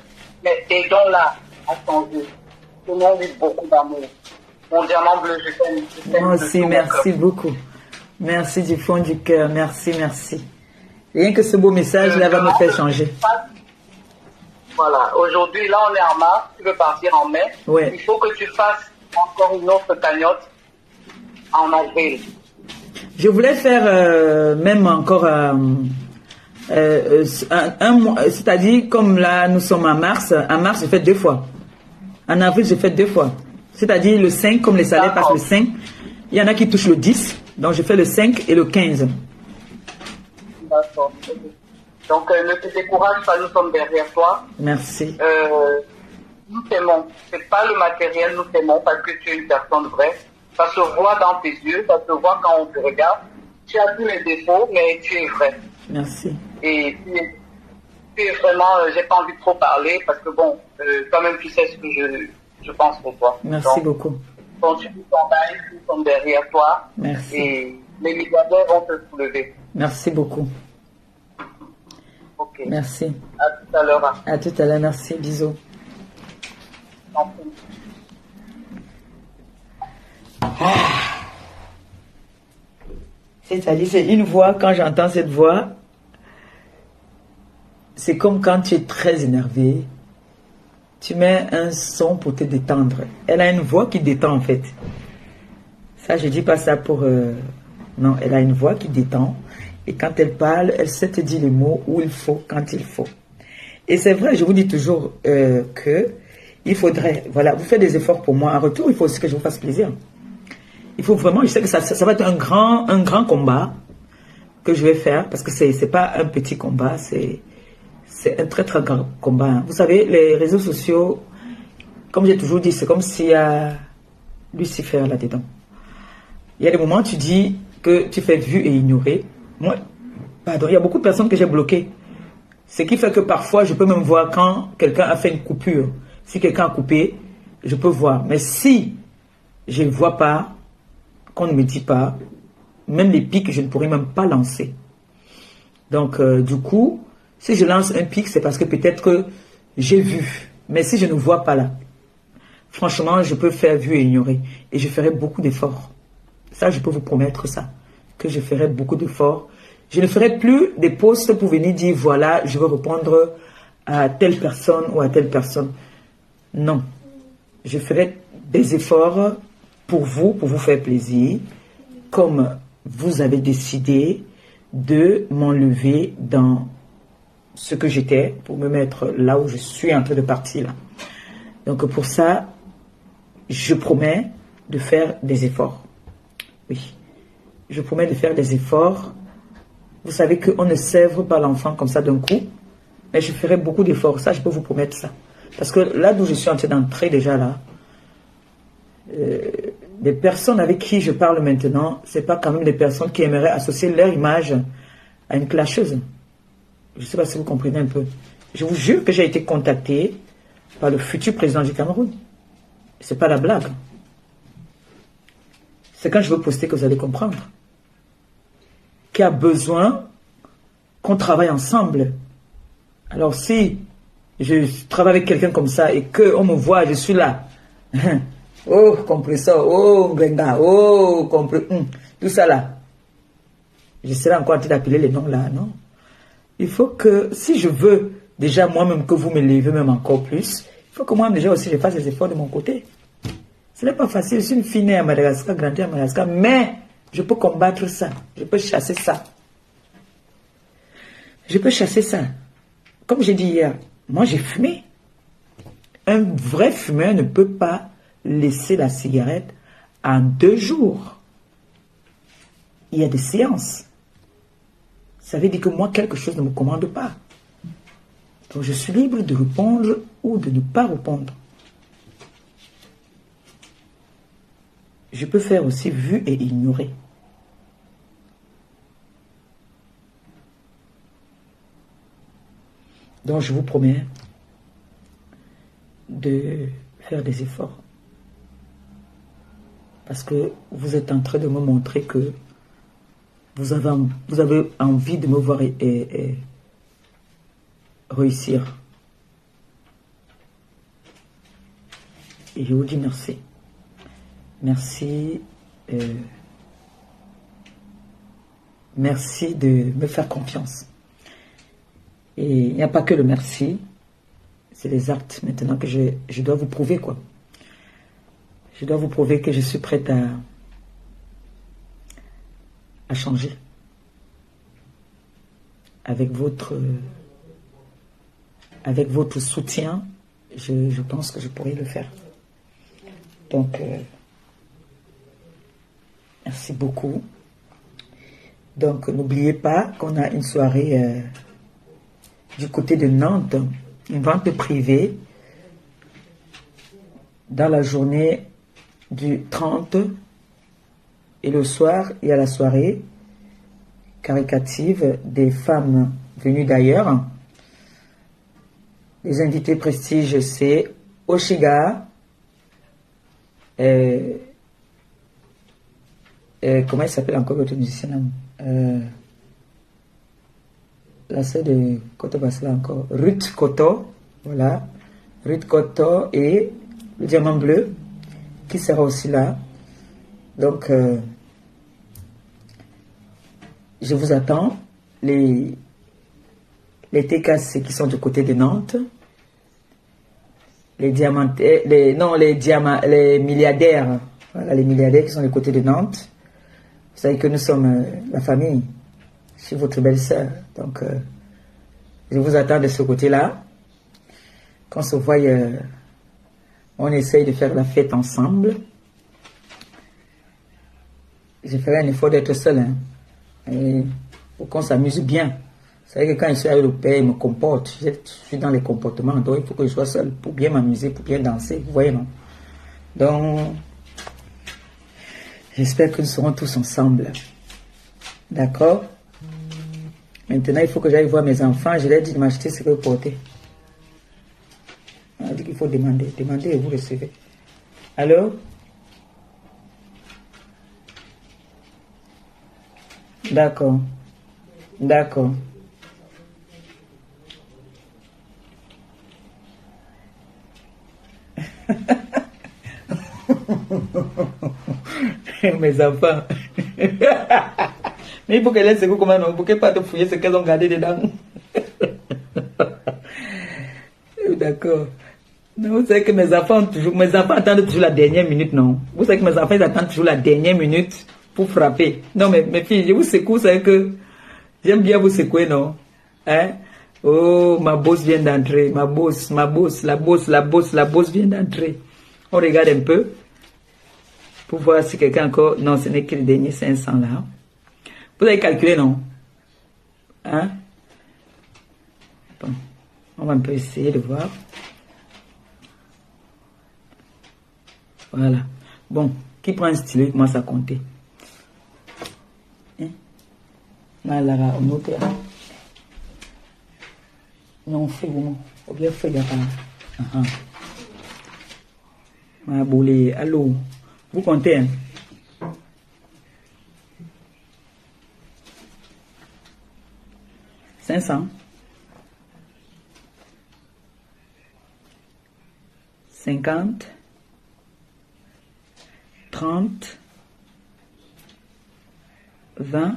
mais aidons-la à changer. Donnons-lui beaucoup d'amour. Mon diamant bleu, je t'aime. Moi aussi, merci beaucoup. Merci du fond du cœur. Merci, merci. Rien que ce beau message-là va me faire changer. Voilà. Aujourd'hui, là, on est en mars. Tu veux partir en mai. Ouais. Il faut que tu fasses encore une autre cagnotte en avril. Je voulais faire même encore un mois, c'est-à-dire comme là, nous sommes en mars, j'ai fait 2 fois. En avril, j'ai fait 2 fois. C'est-à-dire le 5, comme les salaires passent le 5, il y en a qui touchent le 10, donc je fais le 5 et le 15. D'accord. Donc, ne te décourage pas, nous sommes derrière toi. Merci. Nous t'aimons. C'est pas le matériel, nous t'aimons parce que tu es une personne vraie. Ça se voit dans tes yeux, ça se voit quand on te regarde. Tu as tous les défauts, mais tu es vrai. Merci. Et tu es vraiment, j'ai pas envie de trop parler parce que bon, toi-même tu sais ce que je pense pour toi. Merci donc, beaucoup. Continue ton bail, nous sommes derrière toi. Merci. Et les milliardaires vont te soulever. Merci beaucoup. Ok. Merci. À tout à l'heure. À tout à l'heure. Merci. Bisous. C'est-à-dire, c'est une voix, quand j'entends cette voix, c'est comme quand tu es très énervé, tu mets un son pour te détendre. Elle a une voix qui détend en fait. Ça, je dis pas ça pour... Non, elle a une voix qui détend. Et quand elle parle, elle sait te dire les mots où il faut, quand il faut. Et c'est vrai, je vous dis toujours que il faudrait, voilà, vous faites des efforts pour moi. En retour, il faut aussi que je vous fasse plaisir. Il faut vraiment, je sais que ça va être un grand combat que je vais faire, parce que c'est pas un petit combat, c'est un très grand combat. Hein. Vous savez, les réseaux sociaux, comme j'ai toujours dit, c'est comme s'il y a Lucifer là-dedans. Il y a des moments où tu dis que tu fais vu et ignoré. Moi, pardon, il y a beaucoup de personnes que j'ai bloquées. Ce qui fait que parfois, je peux même voir quand quelqu'un a fait une coupure. Si quelqu'un a coupé, je peux voir. Mais si je ne vois pas, qu'on ne me dit pas, même les pics, je ne pourrais même pas lancer. Donc, du coup, si je lance un pic, c'est parce que peut-être que j'ai vu. Mais si je ne vois pas là, franchement, je peux faire vu et ignorer. Et je ferai beaucoup d'efforts. Ça, je peux vous promettre ça. Que je ferai beaucoup d'efforts. Je ne ferai plus des posts pour venir dire, voilà, je veux répondre à telle personne ou à telle personne. Non. Je ferai des efforts pour vous faire plaisir, comme vous avez décidé de m'enlever dans ce que j'étais, pour me mettre là où je suis en train de partir là. Donc pour ça, je promets de faire des efforts. Oui. Je promets de faire des efforts. Vous savez qu'on ne sèvre pas l'enfant comme ça d'un coup, mais je ferai beaucoup d'efforts. Ça, je peux vous promettre ça. Parce que là d'où je suis en train d'entrer déjà là, les personnes avec qui je parle maintenant, ce n'est pas quand même des personnes qui aimeraient associer leur image à une clasheuse. Je ne sais pas si vous comprenez un peu. Je vous jure que j'ai été contacté par le futur président du Cameroun. Ce n'est pas la blague. C'est quand je veux poster que vous allez comprendre. Qui a besoin qu'on travaille ensemble. Alors si je travaille avec quelqu'un comme ça et qu'on me voit, je suis là. Oh, compresseur, oh, Grenga, oh, tout ça là. Je serai encore en train d'appeler les noms là, non? Il faut que, si je veux déjà moi-même que vous me levez même encore plus, il faut que moi-même déjà aussi je fasse des efforts de mon côté. Ce n'est pas facile, je suis une fille née à Madagascar, grandie à Madagascar, mais je peux combattre ça, je peux chasser ça. Je peux chasser ça. Comme j'ai dit hier, moi j'ai fumé. Un vrai fumeur ne peut pas laisser la cigarette en 2 jours. Il y a des séances. Ça veut dire que moi, quelque chose ne me commande pas. Donc je suis libre de répondre ou de ne pas répondre. Je peux faire aussi vu et ignorer. Donc je vous promets de faire des efforts. Parce que vous êtes en train de me montrer que vous avez envie de me voir et réussir. Et je vous dis merci. Merci. Merci de me faire confiance. Et il n'y a pas que le merci. C'est les actes maintenant que je dois vous prouver quoi. Je dois vous prouver que je suis prête à changer. Avec votre soutien, je pense que je pourrais le faire. Donc, merci beaucoup. Donc, n'oubliez pas qu'on a une soirée du côté de Nantes, une vente privée dans la journée du 30 et le soir, il y a la soirée caricative des femmes venues d'ailleurs. Les invités prestige, c'est Oshiga, comment il s'appelle encore votre musicien la sœur de Koto Basla encore. Ruth Koto, voilà. Ruth Koto et le diamant bleu qui sera aussi là. Donc, je vous attends. Les TKC qui sont du côté de Nantes. Les milliardaires. Voilà, les milliardaires qui sont du côté de Nantes. Vous savez que nous sommes la famille chez votre belle-sœur. Donc, je vous attends de ce côté-là. Qu'on se voie, on essaye de faire la fête ensemble. Je ferai un effort d'être seul. Hein, et pour qu'on s'amuse bien. Vous savez que quand je suis avec le père, il me comporte. Je suis dans les comportements. Donc, il faut que je sois seul pour bien m'amuser, pour bien danser. Vous voyez, non? Donc, j'espère que nous serons tous ensemble. D'accord? Maintenant, il faut que j'aille voir mes enfants. Je leur ai dit de m'acheter ce que vous portez. On a dit qu'il faut demander. Demandez et vous recevez. Allô? D'accord. D'accord. Mes enfants. Mais il faut qu'elles laissent comment non? Pour qu'elles pas te fouiller ce qu'elles ont gardé dedans. D'accord. Vous savez que mes enfants attendent toujours la dernière minute, non? Vous savez que mes enfants ils attendent toujours la dernière minute pour frapper. Non, mais mes filles, je vous secoue, vous savez que j'aime bien vous secouer, non? Hein? Oh, ma bosse vient d'entrer. La bosse vient d'entrer. On regarde un peu pour voir si quelqu'un encore... Non, ce n'est que le dernier 500 là. Vous avez calculé, non? Hein? Bon, on va un peu essayer de voir. Voilà. Bon, qui prend un stylo et commence à compter? Hein? Malara, on note. Non, fait bon. Ou bien fait d'accord. Ma boule, allô. Vous comptez, hein? $500. 50. 30. 20.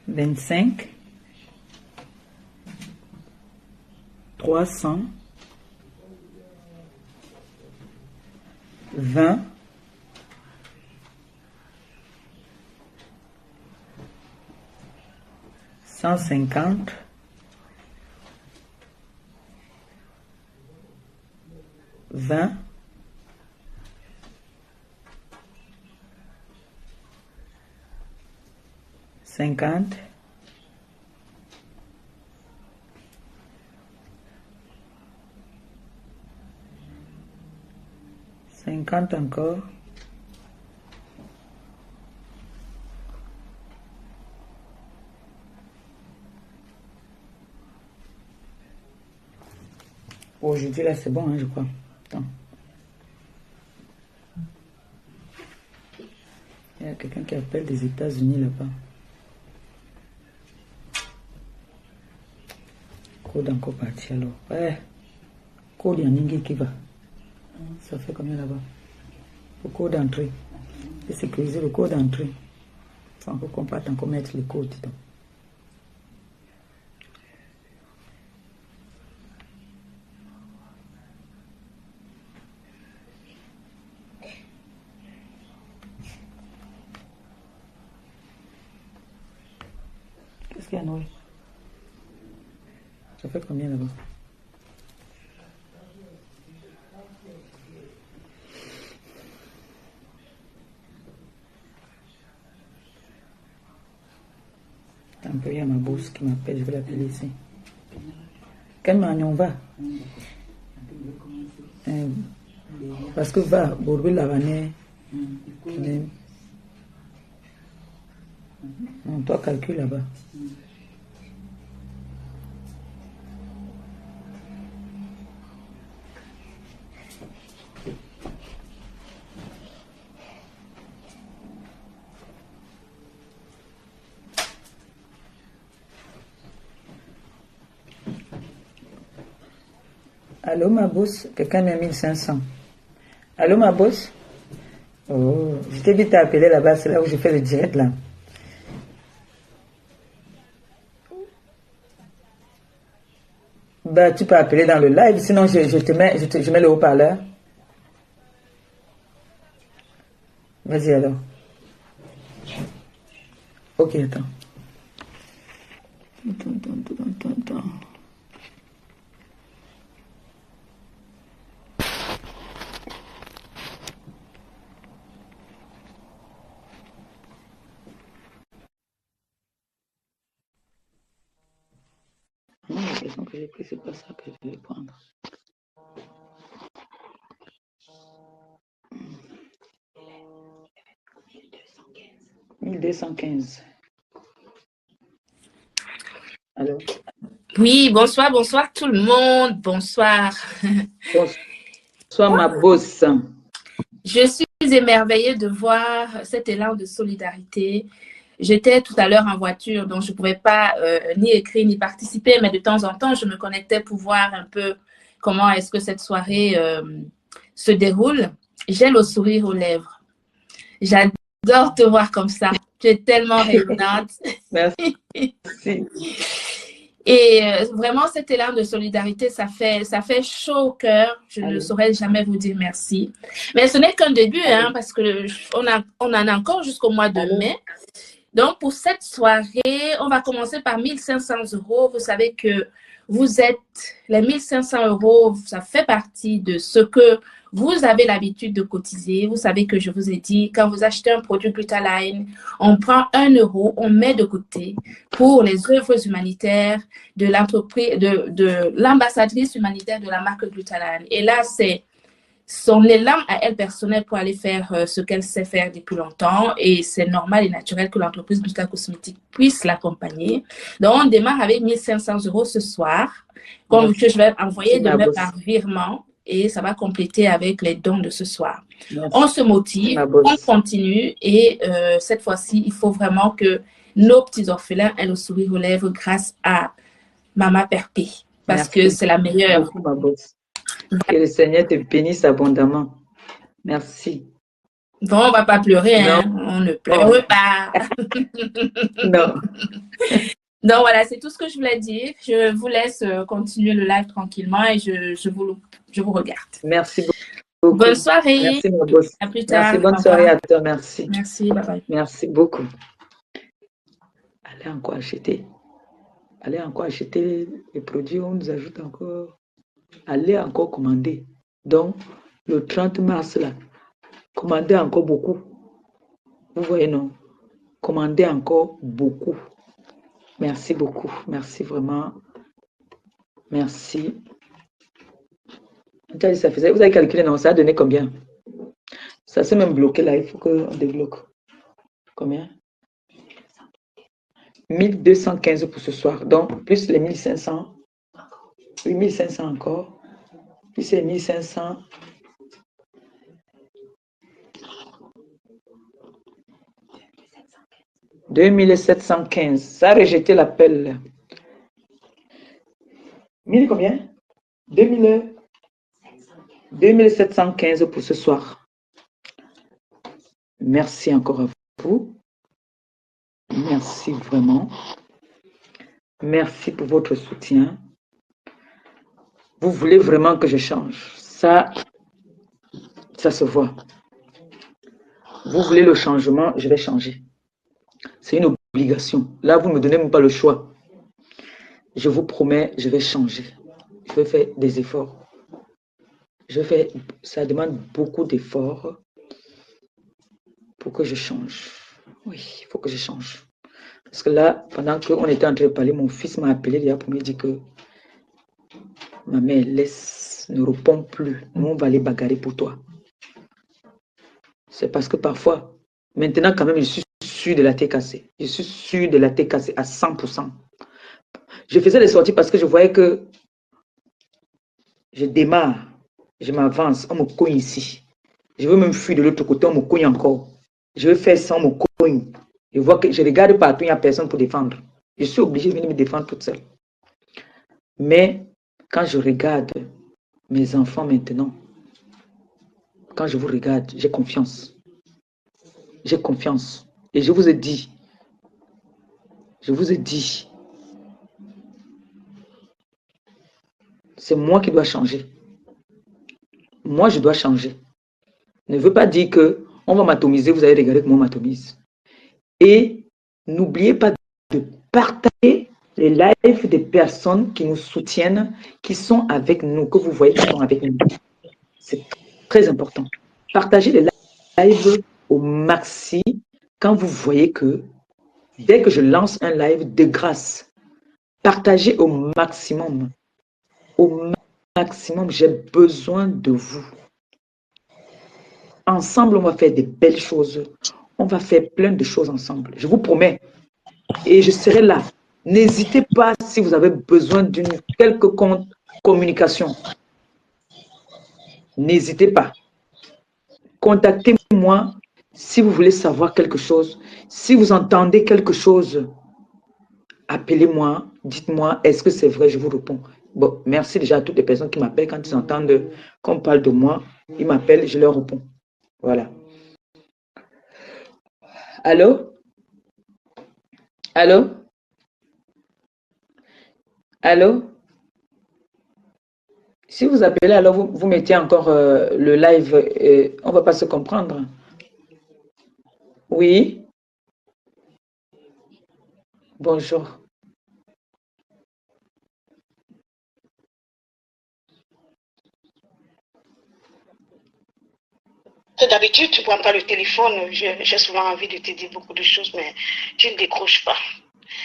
25. 300. 20. 150. 20. 50. 50 encore. Aujourd'hui, là, c'est bon, hein, je crois. Attends. Il y a quelqu'un qui appelle des États-Unis là-bas. Code encore parti alors. Ouais. Code Yaningi qui va. Ça fait combien là-bas? Le code d'entrée. Et sécuriser le code d'entrée. Il faut encore qu'on parte encore mettre le code dedans. Qu'est-ce qu'il y a, Noé? Ça fait combien là-bas? Un peu, il y a ma bourse qui m'appelle, je vais l'appeler ici. Quelle manière on va? Parce que va, Bourbe Lavané. On doit calculer là-bas. Allô, ma boss? Quelqu'un m'a 1500. Allô, ma boss? Oh, je t'ai vite appelé là-bas, c'est là où je fais le direct là. Bah, tu peux appeler dans le live, sinon je mets le haut-parleur. Vas-y alors. Ok, attends. Attends. Non, la question que j'ai prise, c'est pas ça que je vais prendre. 1215. Alors. Oui, bonsoir tout le monde. Bonsoir. Bonsoir ma boss. Je suis émerveillée de voir cet élan de solidarité. J'étais tout à l'heure en voiture, donc je ne pouvais pas ni écrire ni participer, mais de temps en temps, je me connectais pour voir un peu comment est-ce que cette soirée se déroule. J'ai le sourire aux lèvres. J'adore te voir comme ça. Tu es tellement rayonnante. Merci. Et vraiment, cet élan de solidarité, ça fait chaud au cœur. Je ne saurais jamais vous dire merci. Mais ce n'est qu'un début, hein, parce qu'on en a encore jusqu'au mois de mai. Donc, pour cette soirée, on va commencer par 1500 €. Vous savez que vous êtes, les 1500 €, ça fait partie de ce que vous avez l'habitude de cotiser. Vous savez que je vous ai dit, quand vous achetez un produit Glutaline, on prend 1 €, on met de côté pour les œuvres humanitaires de l'entreprise, de l'ambassadrice humanitaire de la marque Glutaline. Et là, c'est son élan à elle personnelle pour aller faire ce qu'elle sait faire depuis longtemps, et c'est normal et naturel que l'entreprise Gluta Cosmétique puisse l'accompagner. Donc, on démarre avec 1500 € ce soir, que je vais envoyer demain par virement, et ça va compléter avec les dons de ce soir. Merci. On se motive, on continue, et cette fois-ci, il faut vraiment que nos petits orphelins aient le sourire aux lèvres grâce à Maman Perpé, parce que c'est la meilleure. Merci, ma boss. Que le Seigneur te bénisse abondamment. Merci. Bon, on ne va pas pleurer, hein? On ne pleure pas. Non. Donc voilà, c'est tout ce que je voulais dire. Je vous laisse continuer le live tranquillement, et je vous regarde. Merci beaucoup. Bonne soirée. Merci, ma boss. À plus tard. Merci, bonne soirée à toi. Merci. Merci, bye bye. Merci beaucoup. Allez encore acheter. Allez encore acheter les produits, on nous ajoute encore. Allez encore commander. Donc, le 30 mars, là, commandez encore beaucoup. Vous voyez, non? Commandez encore beaucoup. Merci beaucoup. Merci vraiment. Merci. Ça faisait, vous avez calculé, non? Ça a donné combien? Ça s'est même bloqué là. Il faut qu'on débloque. Combien? 1215 pour ce soir. Donc, plus les 1500. 8500 encore. Puis c'est 1500. « 2715. Ça a rejeté l'appel. 1000 combien? 2715 pour ce soir. Merci encore à vous. Merci vraiment. Merci pour votre soutien. Vous voulez vraiment que je change. Ça se voit. Vous voulez le changement, je vais changer. C'est une obligation. Là, vous ne me donnez même pas le choix. Je vous promets, je vais changer. Je vais faire des efforts. Ça demande beaucoup d'efforts pour que je change. Oui, il faut que je change. Parce que là, pendant qu'on était en train de parler, mon fils m'a appelé déjà pour me dire que ma mère, ne répond plus. Nous, on va aller bagarrer pour toi. C'est parce que parfois, maintenant quand même, je suis sûr de la TKC. Je suis sûr de la TKC à 100%. Je faisais les sorties parce que je voyais que je démarre, je m'avance, on me cogne ici. Je veux même fuir de l'autre côté, on me cogne encore. Je veux faire ça, on me cogne. Je vois que je regarde partout, il n'y a personne pour défendre. Je suis obligé de venir me défendre toute seule. Mais quand je regarde Mes enfants maintenant, quand je vous regarde, j'ai confiance. J'ai confiance. Et je vous ai dit, c'est moi qui dois changer. Moi, je dois changer. Ne veut pas dire que on va m'atomiser, vous allez regarder comment on m'atomise. Et n'oubliez pas de partager les lives des personnes qui nous soutiennent, qui sont avec nous, que vous voyez qui sont avec nous. C'est très important. Partagez les lives au maxi quand vous voyez que dès que je lance un live, de grâce, partagez au maximum. Au maximum, j'ai besoin de vous. Ensemble, on va faire des belles choses. On va faire plein de choses ensemble. Je vous promets. Et je serai là. N'hésitez pas si vous avez besoin d'une quelconque communication. N'hésitez pas. Contactez-moi si vous voulez savoir quelque chose. Si vous entendez quelque chose, appelez-moi, dites-moi, est-ce que c'est vrai, je vous réponds. Bon, merci déjà à toutes les personnes qui m'appellent quand ils entendent qu'on parle de moi. Ils m'appellent, je leur réponds. Voilà. Allô? Allô? Allô? Si vous appelez, alors vous mettez encore le live, on ne va pas se comprendre. Oui? Bonjour. D'habitude, tu ne prends pas le téléphone. J'ai souvent envie de te dire beaucoup de choses, mais tu ne décroches pas.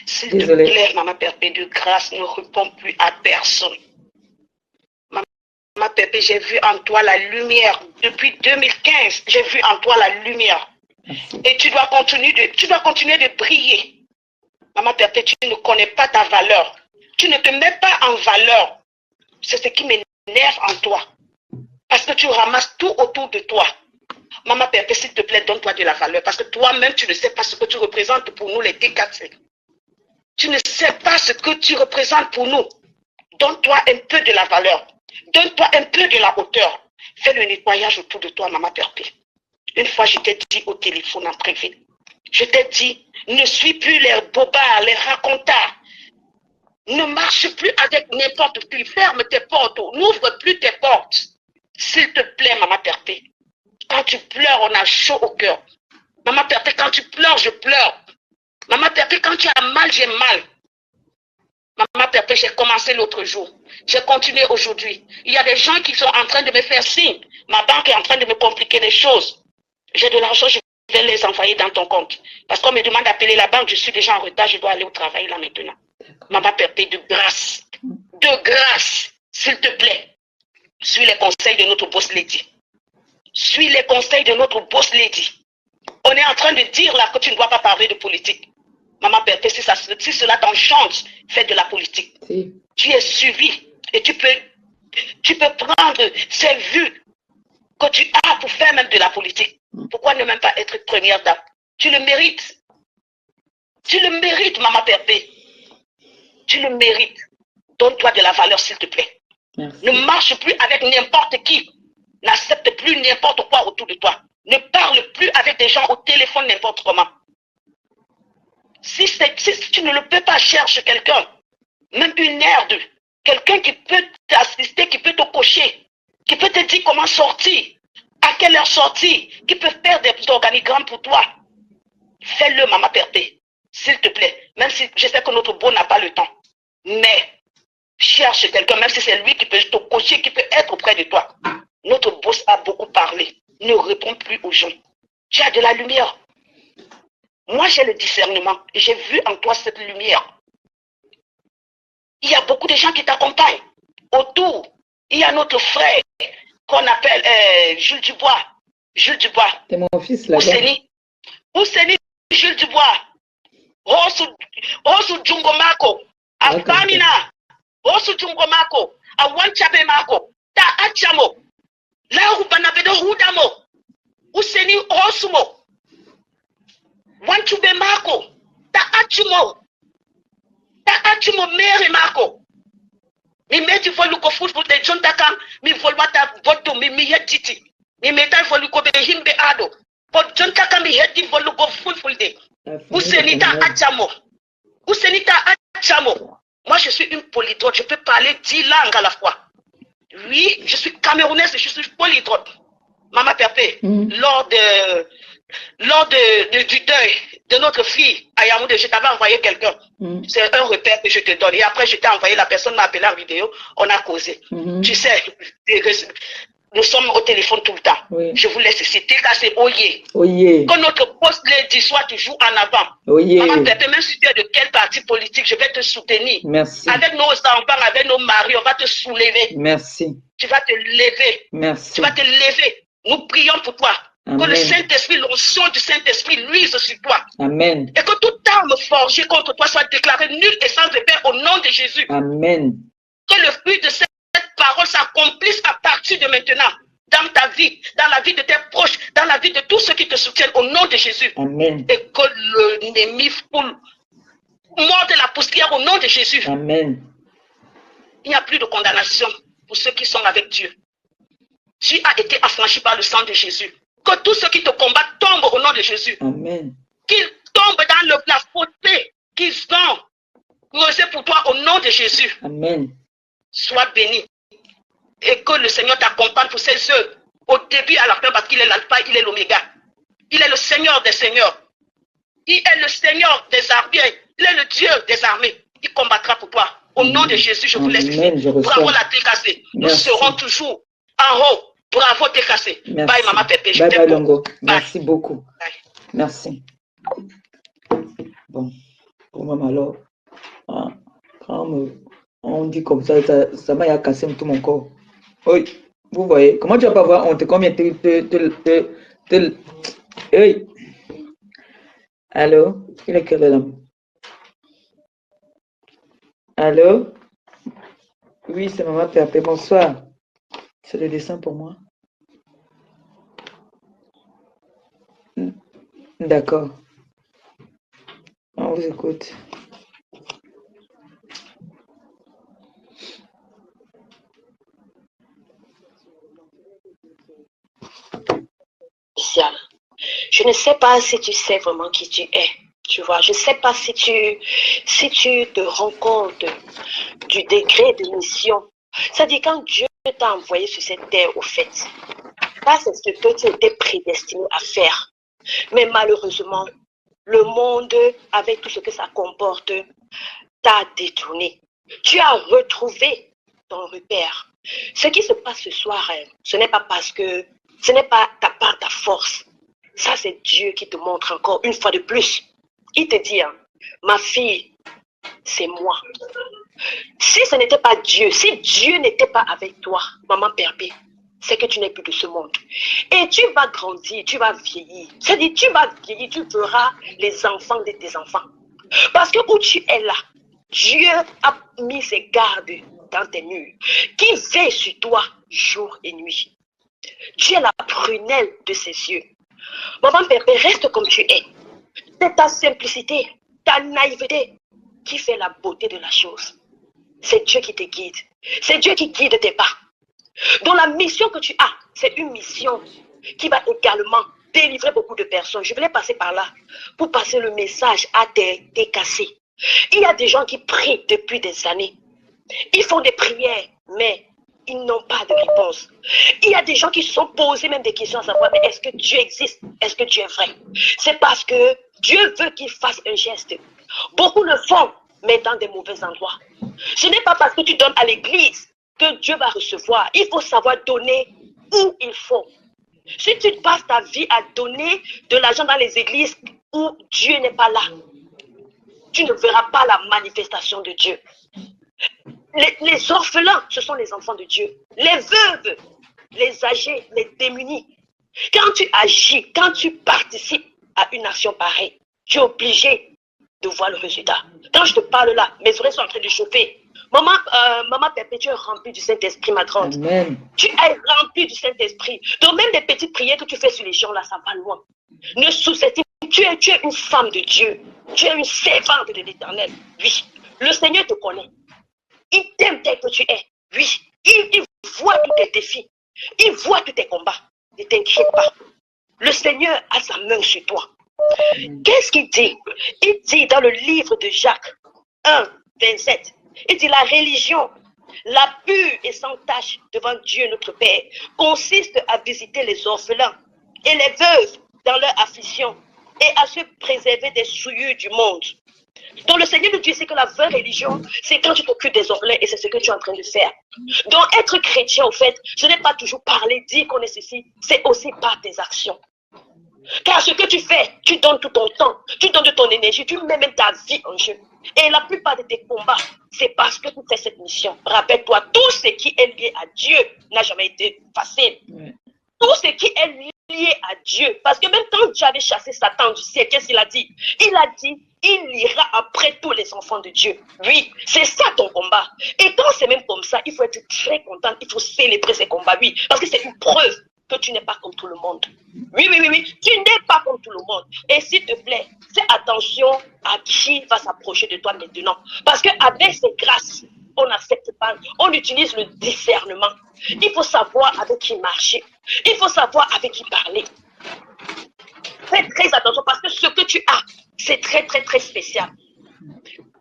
S'il te plaît, Maman Perpé, de grâce, ne réponds plus à personne. Maman Perpé, j'ai vu en toi la lumière. Depuis 2015, j'ai vu en toi la lumière. Et tu dois continuer de briller. Maman Perpé, tu ne connais pas ta valeur. Tu ne te mets pas en valeur. C'est ce qui m'énerve en toi. Parce que tu ramasses tout autour de toi. Maman Perpé, s'il te plaît, donne-toi de la valeur. Parce que toi-même, tu ne sais pas ce que tu représentes pour nous, les D4C. Tu ne sais pas ce que tu représentes pour nous. Donne-toi un peu de la valeur. Donne-toi un peu de la hauteur. Fais le nettoyage autour de toi, Maman Perpé. Une fois, je t'ai dit au téléphone en privé. Je t'ai dit, ne suis plus les bobards, les racontars. Ne marche plus avec n'importe qui. Ferme tes portes. N'ouvre plus tes portes. S'il te plaît, Maman Perpé. Quand tu pleures, on a chaud au cœur. Maman Perpé, quand tu pleures, je pleure. Maman Perpé, quand tu as mal, j'ai mal. Maman Perpé, j'ai commencé l'autre jour. J'ai continué aujourd'hui. Il y a des gens qui sont en train de me faire signe. Ma banque est en train de me compliquer les choses. J'ai de l'argent, je vais les envoyer dans ton compte. Parce qu'on me demande d'appeler la banque, je suis déjà en retard, je dois aller au travail là maintenant. Maman Perpé, de grâce, s'il te plaît, suis les conseils de notre boss lady. Suis les conseils de notre boss lady. On est en train de dire là que tu ne dois pas parler de politique. Maman Perpé, si cela t'enchante, fais de la politique. Si. Tu es suivi et tu peux prendre ces vues que tu as pour faire même de la politique. Pourquoi ne même pas être première dame? Tu le mérites. Tu le mérites, Maman Perpé. Tu le mérites. Donne-toi de la valeur, s'il te plaît. Merci. Ne marche plus avec n'importe qui. N'accepte plus n'importe quoi autour de toi. Ne parle plus avec des gens au téléphone n'importe comment. Si tu ne le peux pas, cherche quelqu'un. Même une herde. Quelqu'un qui peut t'assister, qui peut te cocher, qui peut te dire comment sortir, à quelle heure sortir, qui peut faire des organigrammes pour toi. Fais-le, Maman Perpé. S'il te plaît. Même si je sais que notre beau n'a pas le temps. Mais cherche quelqu'un, même si c'est lui qui peut te cocher, qui peut être auprès de toi. Notre boss a beaucoup parlé. Ne réponds plus aux gens. Tu as de la lumière. Moi, j'ai le discernement. J'ai vu en toi cette lumière. Il y a beaucoup de gens qui t'accompagnent. Autour, il y a notre frère qu'on appelle Jules Dubois. Jules Dubois. C'est mon fils là. Ouseni Jules Dubois. Osu Djungomako. Afamina. Osu Djungomako. Awanchabe Mako. Ta Achamo. La Rubanabedo Hudamo. Ouseni Osumo. Wanchube Mako. Ta Achimo. Ta Achimo Mere Mako. Mi meti volu ko football de jonta kam mi volwata voto mi yettiti. Mi meta volu ko be himbe ado. Po jonta kam mi hetti volu ko football de. Ousenita achamo. Ousenita achamo. Moi je suis une polyglotte, je peux parler 10 langues à la fois. Oui, je suis camerounaise et je suis polyglotte. Maman Perpé, lors du deuil de notre fille à Yaoundé, je t'avais envoyé quelqu'un. C'est un repère que je te donne. Et après, je t'ai envoyé, la personne m'a appelé en vidéo, on a causé. Tu sais, nous sommes au téléphone tout le temps. Oui. Je vous laisse citer, car c'est Oye. Oye. Que notre poste lundi soit toujours en avant. Oye. Maman Perpé, même si tu es de quel parti politique, je vais te soutenir. Merci. Avec nos enfants, avec nos maris, on va te soulever. Merci. Tu vas te lever. Merci. Tu vas te lever. Nous prions pour toi. Amen. Que le Saint-Esprit, l'onction du Saint-Esprit luise sur toi. Amen. Et que toute arme forgée contre toi soit déclarée nulle et sans effet au nom de Jésus. Amen. Que le fruit de cette parole s'accomplisse à partir de maintenant. Dans ta vie, dans la vie de tes proches, dans la vie de tous ceux qui te soutiennent au nom de Jésus. Amen. Et que l'ennemi foule, morde la poussière au nom de Jésus. Amen. Il n'y a plus de condamnation pour ceux qui sont avec Dieu. Tu as été affranchi par le sang de Jésus. Que tous ceux qui te combattent tombent au nom de Jésus. Amen. Qu'ils tombent dans la fausseté qu'ils ont creusé pour toi au nom de Jésus. Amen. Sois béni. Et que le Seigneur t'accompagne pour ses œuvres. Au début à la fin, parce qu'il est l'alpha, il est l'oméga. Il est le Seigneur des seigneurs. Il est le Seigneur des armées. Il est le Dieu des armées. Il combattra pour toi. Au nom de Jésus, je vous laisse ici. Bravo la TKC. Nous serons toujours en haut. Bravo TKC. Merci. Bye Maman Pépé. Bye bye Longo. Bye. Merci beaucoup. Bye. Merci. Bon, pour moi alors, quand on dit comme ça m'a cassé tout mon corps. Oui, vous voyez, comment tu vas pas avoir honte? Combien hey. Allô? Il est quelle heure? Allô? Oui, c'est Maman Pépé. Bonsoir. C'est le dessin pour moi. D'accord. On vous écoute. Je ne sais pas si tu sais vraiment qui tu es. Tu vois, je ne sais pas si tu te rends compte du degré de mission. C'est-à-dire quand Dieu t'a envoyé sur cette terre, au fait, ça c'est ce que tu étais prédestiné à faire. Mais malheureusement, le monde, avec tout ce que ça comporte, t'a détourné. Tu as retrouvé ton repère. Ce qui se passe ce soir, ce n'est pas parce que, ce n'est pas ta force. Ça, c'est Dieu qui te montre encore une fois de plus. Il te dit, ma fille, c'est moi. Si ce n'était pas Dieu, si Dieu n'était pas avec toi, maman Perpé, c'est que tu n'es plus de ce monde. Et tu vas grandir, tu vas vieillir. C'est-à-dire, tu vas vieillir, tu feras les enfants de tes enfants. Parce que où tu es là, Dieu a mis ses gardes dans tes murs, qui veillent sur toi jour et nuit. Tu es la prunelle de ses yeux. Maman Perpé, reste comme tu es. C'est ta simplicité, ta naïveté qui fait la beauté de la chose. C'est Dieu qui te guide. C'est Dieu qui guide tes pas. Donc la mission que tu as, c'est une mission qui va également délivrer beaucoup de personnes. Je voulais passer par là pour passer le message à tes cassés. Il y a des gens qui prient depuis des années. Ils font des prières, mais ils n'ont pas de réponse. Il y a des gens qui se sont posés même des questions à savoir, mais est-ce que Dieu existe? Est-ce que Dieu est vrai? C'est parce que Dieu veut qu'ils fassent un geste. Beaucoup le font, mais dans des mauvais endroits. Ce n'est pas parce que tu donnes à l'église que Dieu va recevoir. Il faut savoir donner où il faut. Si tu passes ta vie à donner de l'argent dans les églises où Dieu n'est pas là, tu ne verras pas la manifestation de Dieu. Les orphelins, ce sont les enfants de Dieu. Les veuves, les âgés, les démunis. Quand tu agis, quand tu participes à une action pareille, tu es obligé de voir le résultat. Quand je te parle là, mes oreilles sont en train de chauffer. Maman Pépé, tu es remplie du Saint-Esprit, ma grande. Amen. Tu es remplie du Saint-Esprit. Donc même des petites prières que tu fais sur les gens là, ça va loin. Ne sous-estime. Tu es une femme de Dieu. Tu es une servante de l'Éternel. Oui, le Seigneur te connaît. Il t'aime tel que tu es. Oui, il voit tous tes défis. Il voit tous tes combats. Ne t'inquiète pas. Le Seigneur a sa main sur toi. Qu'est-ce qu'il dit? Il dit dans le livre de Jacques 1, 27, il dit la religion, la pure et sans tache devant Dieu notre Père, consiste à visiter les orphelins et les veuves dans leur affliction et à se préserver des souillures du monde. Donc le Seigneur nous dit c'est que la vraie religion, c'est quand tu t'occupes des orphelins et c'est ce que tu es en train de faire. Donc être chrétien, au fait, ce n'est pas toujours parler, dire qu'on est ceci, c'est aussi par tes actions. Car ce que tu fais, tu donnes tout ton temps, tu donnes de ton énergie, tu mets même ta vie en jeu. Et la plupart de tes combats, c'est parce que tu fais cette mission. Rappelle-toi, tout ce qui est lié à Dieu n'a jamais été facile. Tout ce qui est lié à Dieu. Parce que même quand Dieu avait chassé Satan du ciel, qu'est-ce qu'il a dit? Il a dit, il ira après tous les enfants de Dieu. Oui, c'est ça ton combat. Et quand c'est même comme ça, il faut être très content, il faut célébrer ces combats, oui. Parce que c'est une preuve que tu n'es pas comme tout le monde. Oui, tu n'es pas comme tout le monde. Et s'il te plaît, fais attention à qui va s'approcher de toi maintenant. Parce qu'avec ces grâces, on n'accepte pas, on utilise le discernement. Il faut savoir avec qui marcher. Il faut savoir avec qui parler. Fais très attention parce que ce que tu as, c'est très, très, très spécial.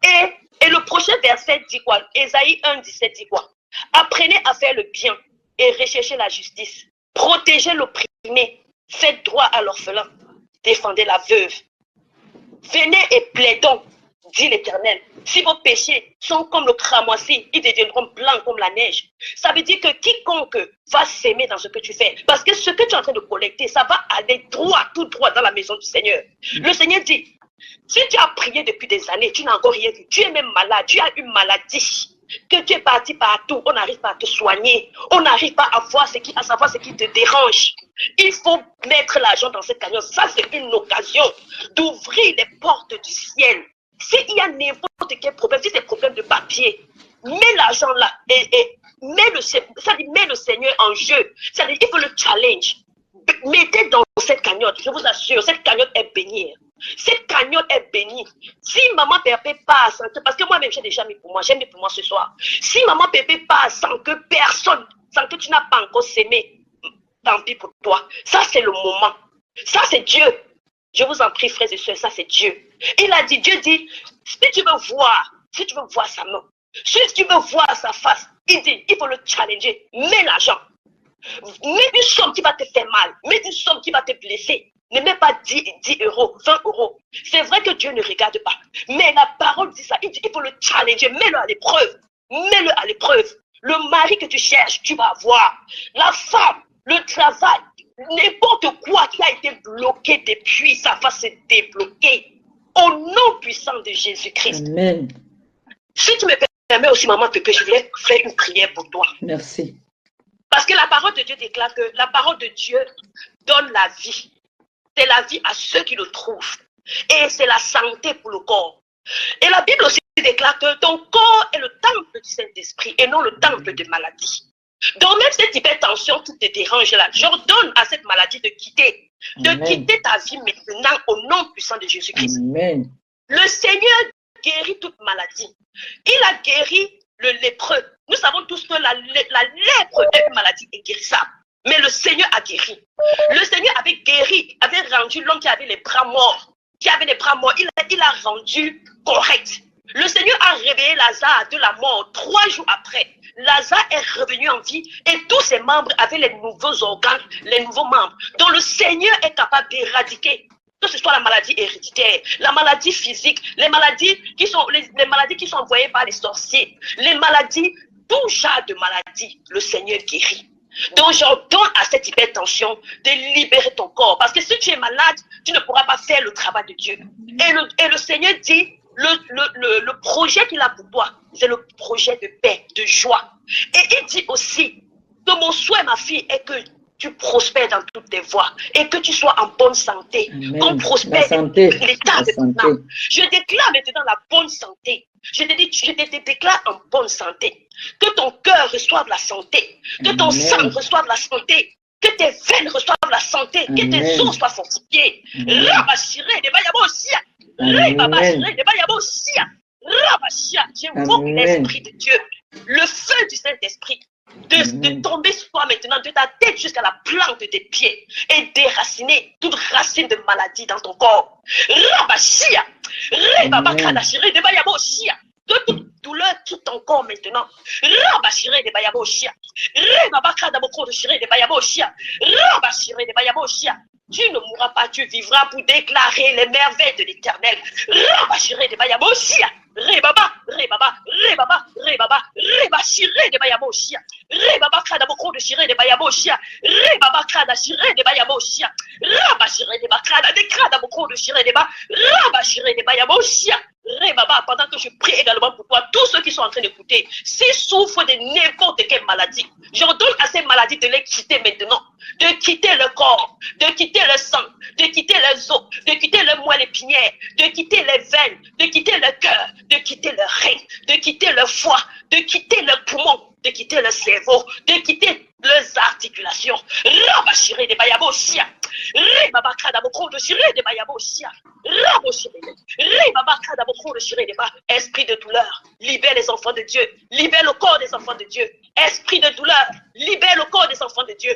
Et le prochain verset dit quoi? Ésaïe 1, 17 dit quoi? Apprenez à faire le bien et recherchez la justice. Protégez l'opprimé, faites droit à l'orphelin, défendez la veuve. Venez et plaidons, dit l'Éternel. Si vos péchés sont comme le cramoisi, ils deviendront blancs comme la neige. Ça veut dire que quiconque va s'aimer dans ce que tu fais, parce que ce que tu es en train de collecter, ça va aller droit, tout droit dans la maison du Seigneur. Le Seigneur dit, si tu as prié depuis des années, tu n'as encore rien vu, tu es même malade, tu as une maladie, que tu es parti partout, on n'arrive pas à te soigner, on n'arrive pas à savoir ce qui te dérange. Il faut mettre l'argent dans cette cagnotte. Ça, c'est une occasion d'ouvrir les portes du ciel. S'il y a n'importe quel problème, si c'est problème de papier, mets l'argent là et mets le Seigneur en jeu. C'est-à-dire, il faut le challenge. Mettez dans cette cagnotte, je vous assure, cette cagnotte est bénie. Cette cagnotte est bénie. Si maman Pépé passe, parce que moi-même j'ai déjà mis pour moi, j'ai mis pour moi ce soir. Si maman Pépé passe sans que personne, sans que tu n'as pas encore sémé, tant pis pour toi. Ça c'est le moment. Ça c'est Dieu. Je vous en prie, frères et sœurs, ça c'est Dieu. Il a dit, Dieu dit, si tu veux voir sa main, si tu veux voir sa face, il dit, il faut le challenger. Mets l'argent. Mets une somme qui va te faire mal. Mets une somme qui va te blesser. Ne mets pas 10 euros, 20 euros. C'est vrai que Dieu ne regarde pas. Mais la parole dit ça. Il dit, il faut le challenger. Mets-le à l'épreuve. Mets-le à l'épreuve. Le mari que tu cherches, tu vas avoir. La femme, le travail, n'importe quoi qui a été bloqué depuis, ça va se débloquer. Au nom puissant de Jésus-Christ. Amen. Si tu me permets aussi, maman Pépé, je voulais faire une prière pour toi. Merci. Parce que la parole de Dieu déclare que la parole de Dieu donne la vie. C'est la vie à ceux qui le trouvent. Et c'est la santé pour le corps. Et la Bible aussi déclare que ton corps est le temple du Saint-Esprit et non le temple de maladie. Donc même cette hypertension qui te dérange là, j'ordonne à cette maladie de quitter ta vie maintenant au nom puissant de Jésus-Christ. Amen. Le Seigneur guérit toute maladie. Il a guéri le lépreux. Nous savons tous que la lèpre est une maladie inguérissable. Mais le Seigneur a guéri. Le Seigneur avait guéri, avait rendu l'homme qui avait les bras morts. Il a rendu correct. Le Seigneur a réveillé Lazare de la mort 3 jours après. Lazare est revenu en vie et tous ses membres avaient les nouveaux organes, les nouveaux membres. Donc le Seigneur est capable d'éradiquer, que ce soit la maladie héréditaire, la maladie physique, les maladies qui sont envoyées par les sorciers, les maladies, tout genre de maladies, le Seigneur guérit. Donc j'ordonne à cette hypertension de libérer ton corps. Parce que si tu es malade, tu ne pourras pas faire le travail de Dieu. Et le Seigneur dit, le projet qu'il a pour toi, c'est le projet de paix, de joie. Et il dit aussi que mon souhait, ma fille, est que tu prospères dans toutes tes voies et que tu sois en bonne santé. Qu'on prospère dans l'état de ton âme. Je déclare maintenant la bonne santé. Je te déclare en bonne santé. Que ton cœur reçoive la santé. Que ton sang reçoive la santé. Que tes veines reçoivent la santé. Que tes os soient fortifiés. J'invoque l'Esprit de Dieu. le feu du Saint-Esprit de tomber sur toi maintenant, de ta tête jusqu'à la plante de tes pieds et déraciner toute racine de maladie dans ton corps. Rabashia, Rebabakadashire, de Bayaboshia, de toute douleur, tout ton corps maintenant. Rabashire de Bayaboshia, Rebabakadaboko de Shire de Bayaboshia, Rabashire de Bayaboshia. Tu ne mourras pas, tu vivras pour déclarer les merveilles de l'Éternel. Rabashire de Bayaboshia. Rebaba, rebaba, rebaba, rebaba, reba shire de bayaboshia, rebaba kada boko de shire de bayaboshia, rebaba kada shire de bayaboshia, raba shire de bakada de kada boko de shire de ba, raba shire de bayaboshia. Rebaba, pendant que je prie également pour toi, tous ceux qui sont en train d'écouter, s'ils souffrent de n'importe quelle maladie, j'ordonne à ces maladies de les quitter maintenant, de quitter le corps, de quitter le sang, de quitter les os, de quitter le moelle épinière, de quitter les veines, de quitter le cœur, de quitter le rein, de quitter le foie, de quitter le poumon, de quitter le cerveau, de quitter les articulations. Rabashire de bayaboshia, rebabakada boko de shire de bayaboshia, raboshire, rebabakada boko de shire de ba. Esprit de douleur, libère les enfants de Dieu, libère le corps des enfants de Dieu. Esprit de douleur, libère le corps des enfants de Dieu.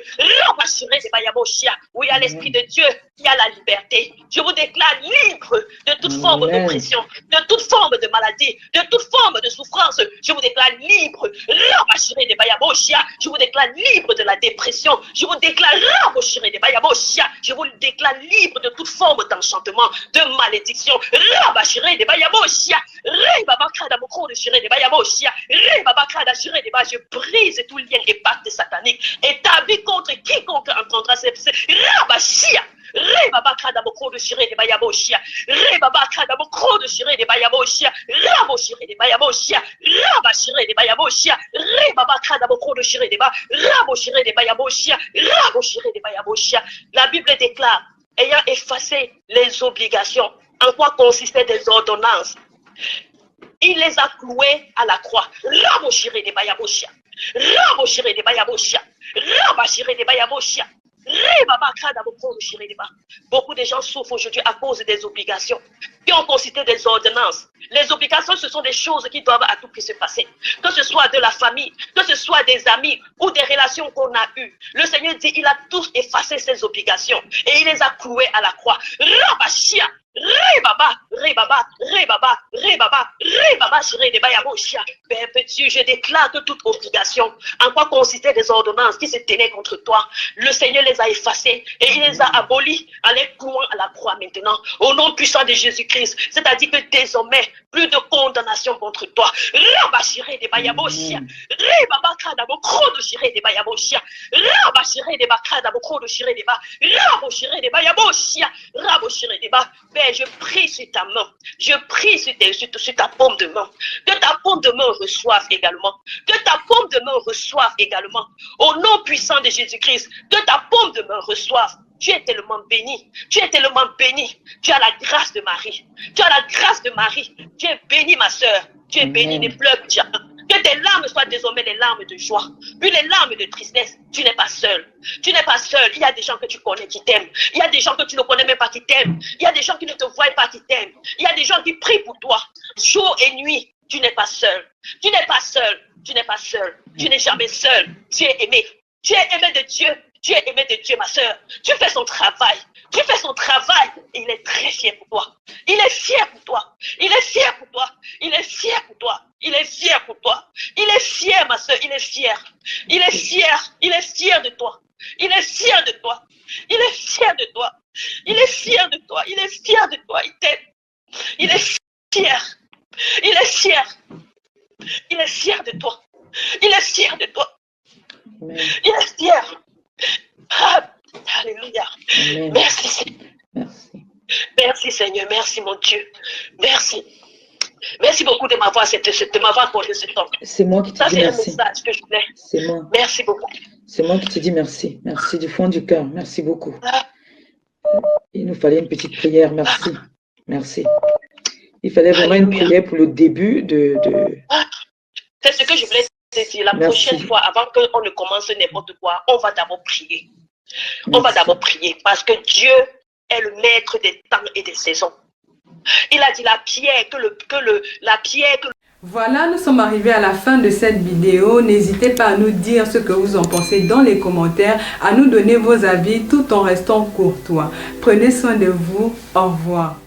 Rabashire de bayaboshia. Oui, à l'esprit de Dieu, il y a la liberté. Je vous déclare libre de toute forme d'oppression, de toute forme de maladie, de toute forme de souffrance. Je vous déclare libre. Rabashire de bayaboshia. Je vous déclare libre de la dépression. Je vous déclare raboshire de bayaboshia. Je vous déclare libre de toute forme d'enchantement, de malédiction. Rabashire de bayaboshia. Rebabakada boko de shire de bayaboshia. Rebabakada shire de ba. Je brise tout lien et pacte satanique établi contre quiconque entendra ces rabashia. Rebabakada boko de shire de bayaboshia. Rebabakada boko de shire de bayaboshia. Raboshire de bayaboshia. Rabashire de bayaboshia. Rebabakada boko de shire de ba. Raboshire de bayaboshia. Raboshire de bayaboshia. La Bible déclare, ayant effacé les obligations, en quoi consistaient des ordonnances, il les a cloués à la croix. Raboshire de bayaboshia. Raboshire de bayaboshia. Rabashire de bayaboshia. Beaucoup de gens souffrent aujourd'hui à cause des obligations qui ont consisté des ordonnances. Les obligations, ce sont des choses qui doivent à tout prix se passer. Que ce soit de la famille, que ce soit des amis ou des relations qu'on a eues. Le Seigneur dit, il a tous effacé ces obligations et il les a clouées à la croix. Rabashia. Rebaba, rebaba, rebaba, rebaba, rebaba, rebayaboshia. Père petit, je déclare que toute obligation, en quoi consistaient des ordonnances qui se tenaient contre toi, le Seigneur les a effacées et il les a abolies en les clouant à la croix maintenant, au nom puissant de Jésus-Christ. C'est-à-dire que désormais, plus de condamnation contre toi. Rabashire de bayaboshia, rebaba kada bokro de shire de bayaboshia, rabashire de bakada bokro de shire de ba, raboshire de bayaboshia, raboshire de ba. Je prie sur ta main, je prie sur ta paume de main, que ta paume de main reçoive également, que ta paume de main reçoive également, au nom puissant de Jésus-Christ, que ta paume de main reçoive. Tu es tellement béni, tu es tellement béni, tu as la grâce de Marie, tu as la grâce de Marie, tu es béni ma soeur, tu es béni, ne pleure plus jamais. Que tes larmes soient désormais des larmes de joie, puis les larmes de tristesse. Tu n'es pas seul. Tu n'es pas seul. Il y a des gens que tu connais qui t'aiment. Il y a des gens que tu ne connais même pas qui t'aiment. Il y a des gens qui ne te voient pas qui t'aiment. Il y a des gens qui prient pour toi. Jour et nuit, tu n'es pas seul. Tu n'es pas seul. Tu n'es pas seul. Tu n'es jamais seul. Tu es aimé. Tu es aimé de Dieu. Tu es aimé de Dieu, ma soeur. Tu fais son travail. Tu fais son travail et il est très fier pour toi. Il est fier pour toi. Il est fier pour toi. Il est fier pour toi. Il est fier pour toi. Il est fier, ma soeur. Il est fier. Il est fier. Il est fier de toi. Il est fier de toi. Il est fier de toi. Il est fier de toi. Il est fier de toi. Il t'aime. Il est fier. Il est fier. Il est fier de toi. Il est fier de toi. Il est fier. Ah, alléluia. Amen. Merci Seigneur. Merci. Merci Seigneur. Merci mon Dieu. Merci. Merci beaucoup de m'avoir accordé ce temps. C'est moi qui te dis merci. C'est un message que je voulais. C'est moi. Merci beaucoup. C'est moi qui te dis merci. Merci du fond du cœur. Merci beaucoup. Il nous fallait une petite prière. Merci. Merci. Il fallait vraiment une prière pour le début de... C'est ce que je voulais te dire. La prochaine fois, avant qu'on ne commence n'importe quoi, on va d'abord prier. On va d'abord prier parce que Dieu est le maître des temps et des saisons. Il a dit la pierre Voilà, nous sommes arrivés à la fin de cette vidéo. N'hésitez pas à nous dire ce que vous en pensez dans les commentaires, à nous donner vos avis tout en restant courtois. Prenez soin de vous. Au revoir.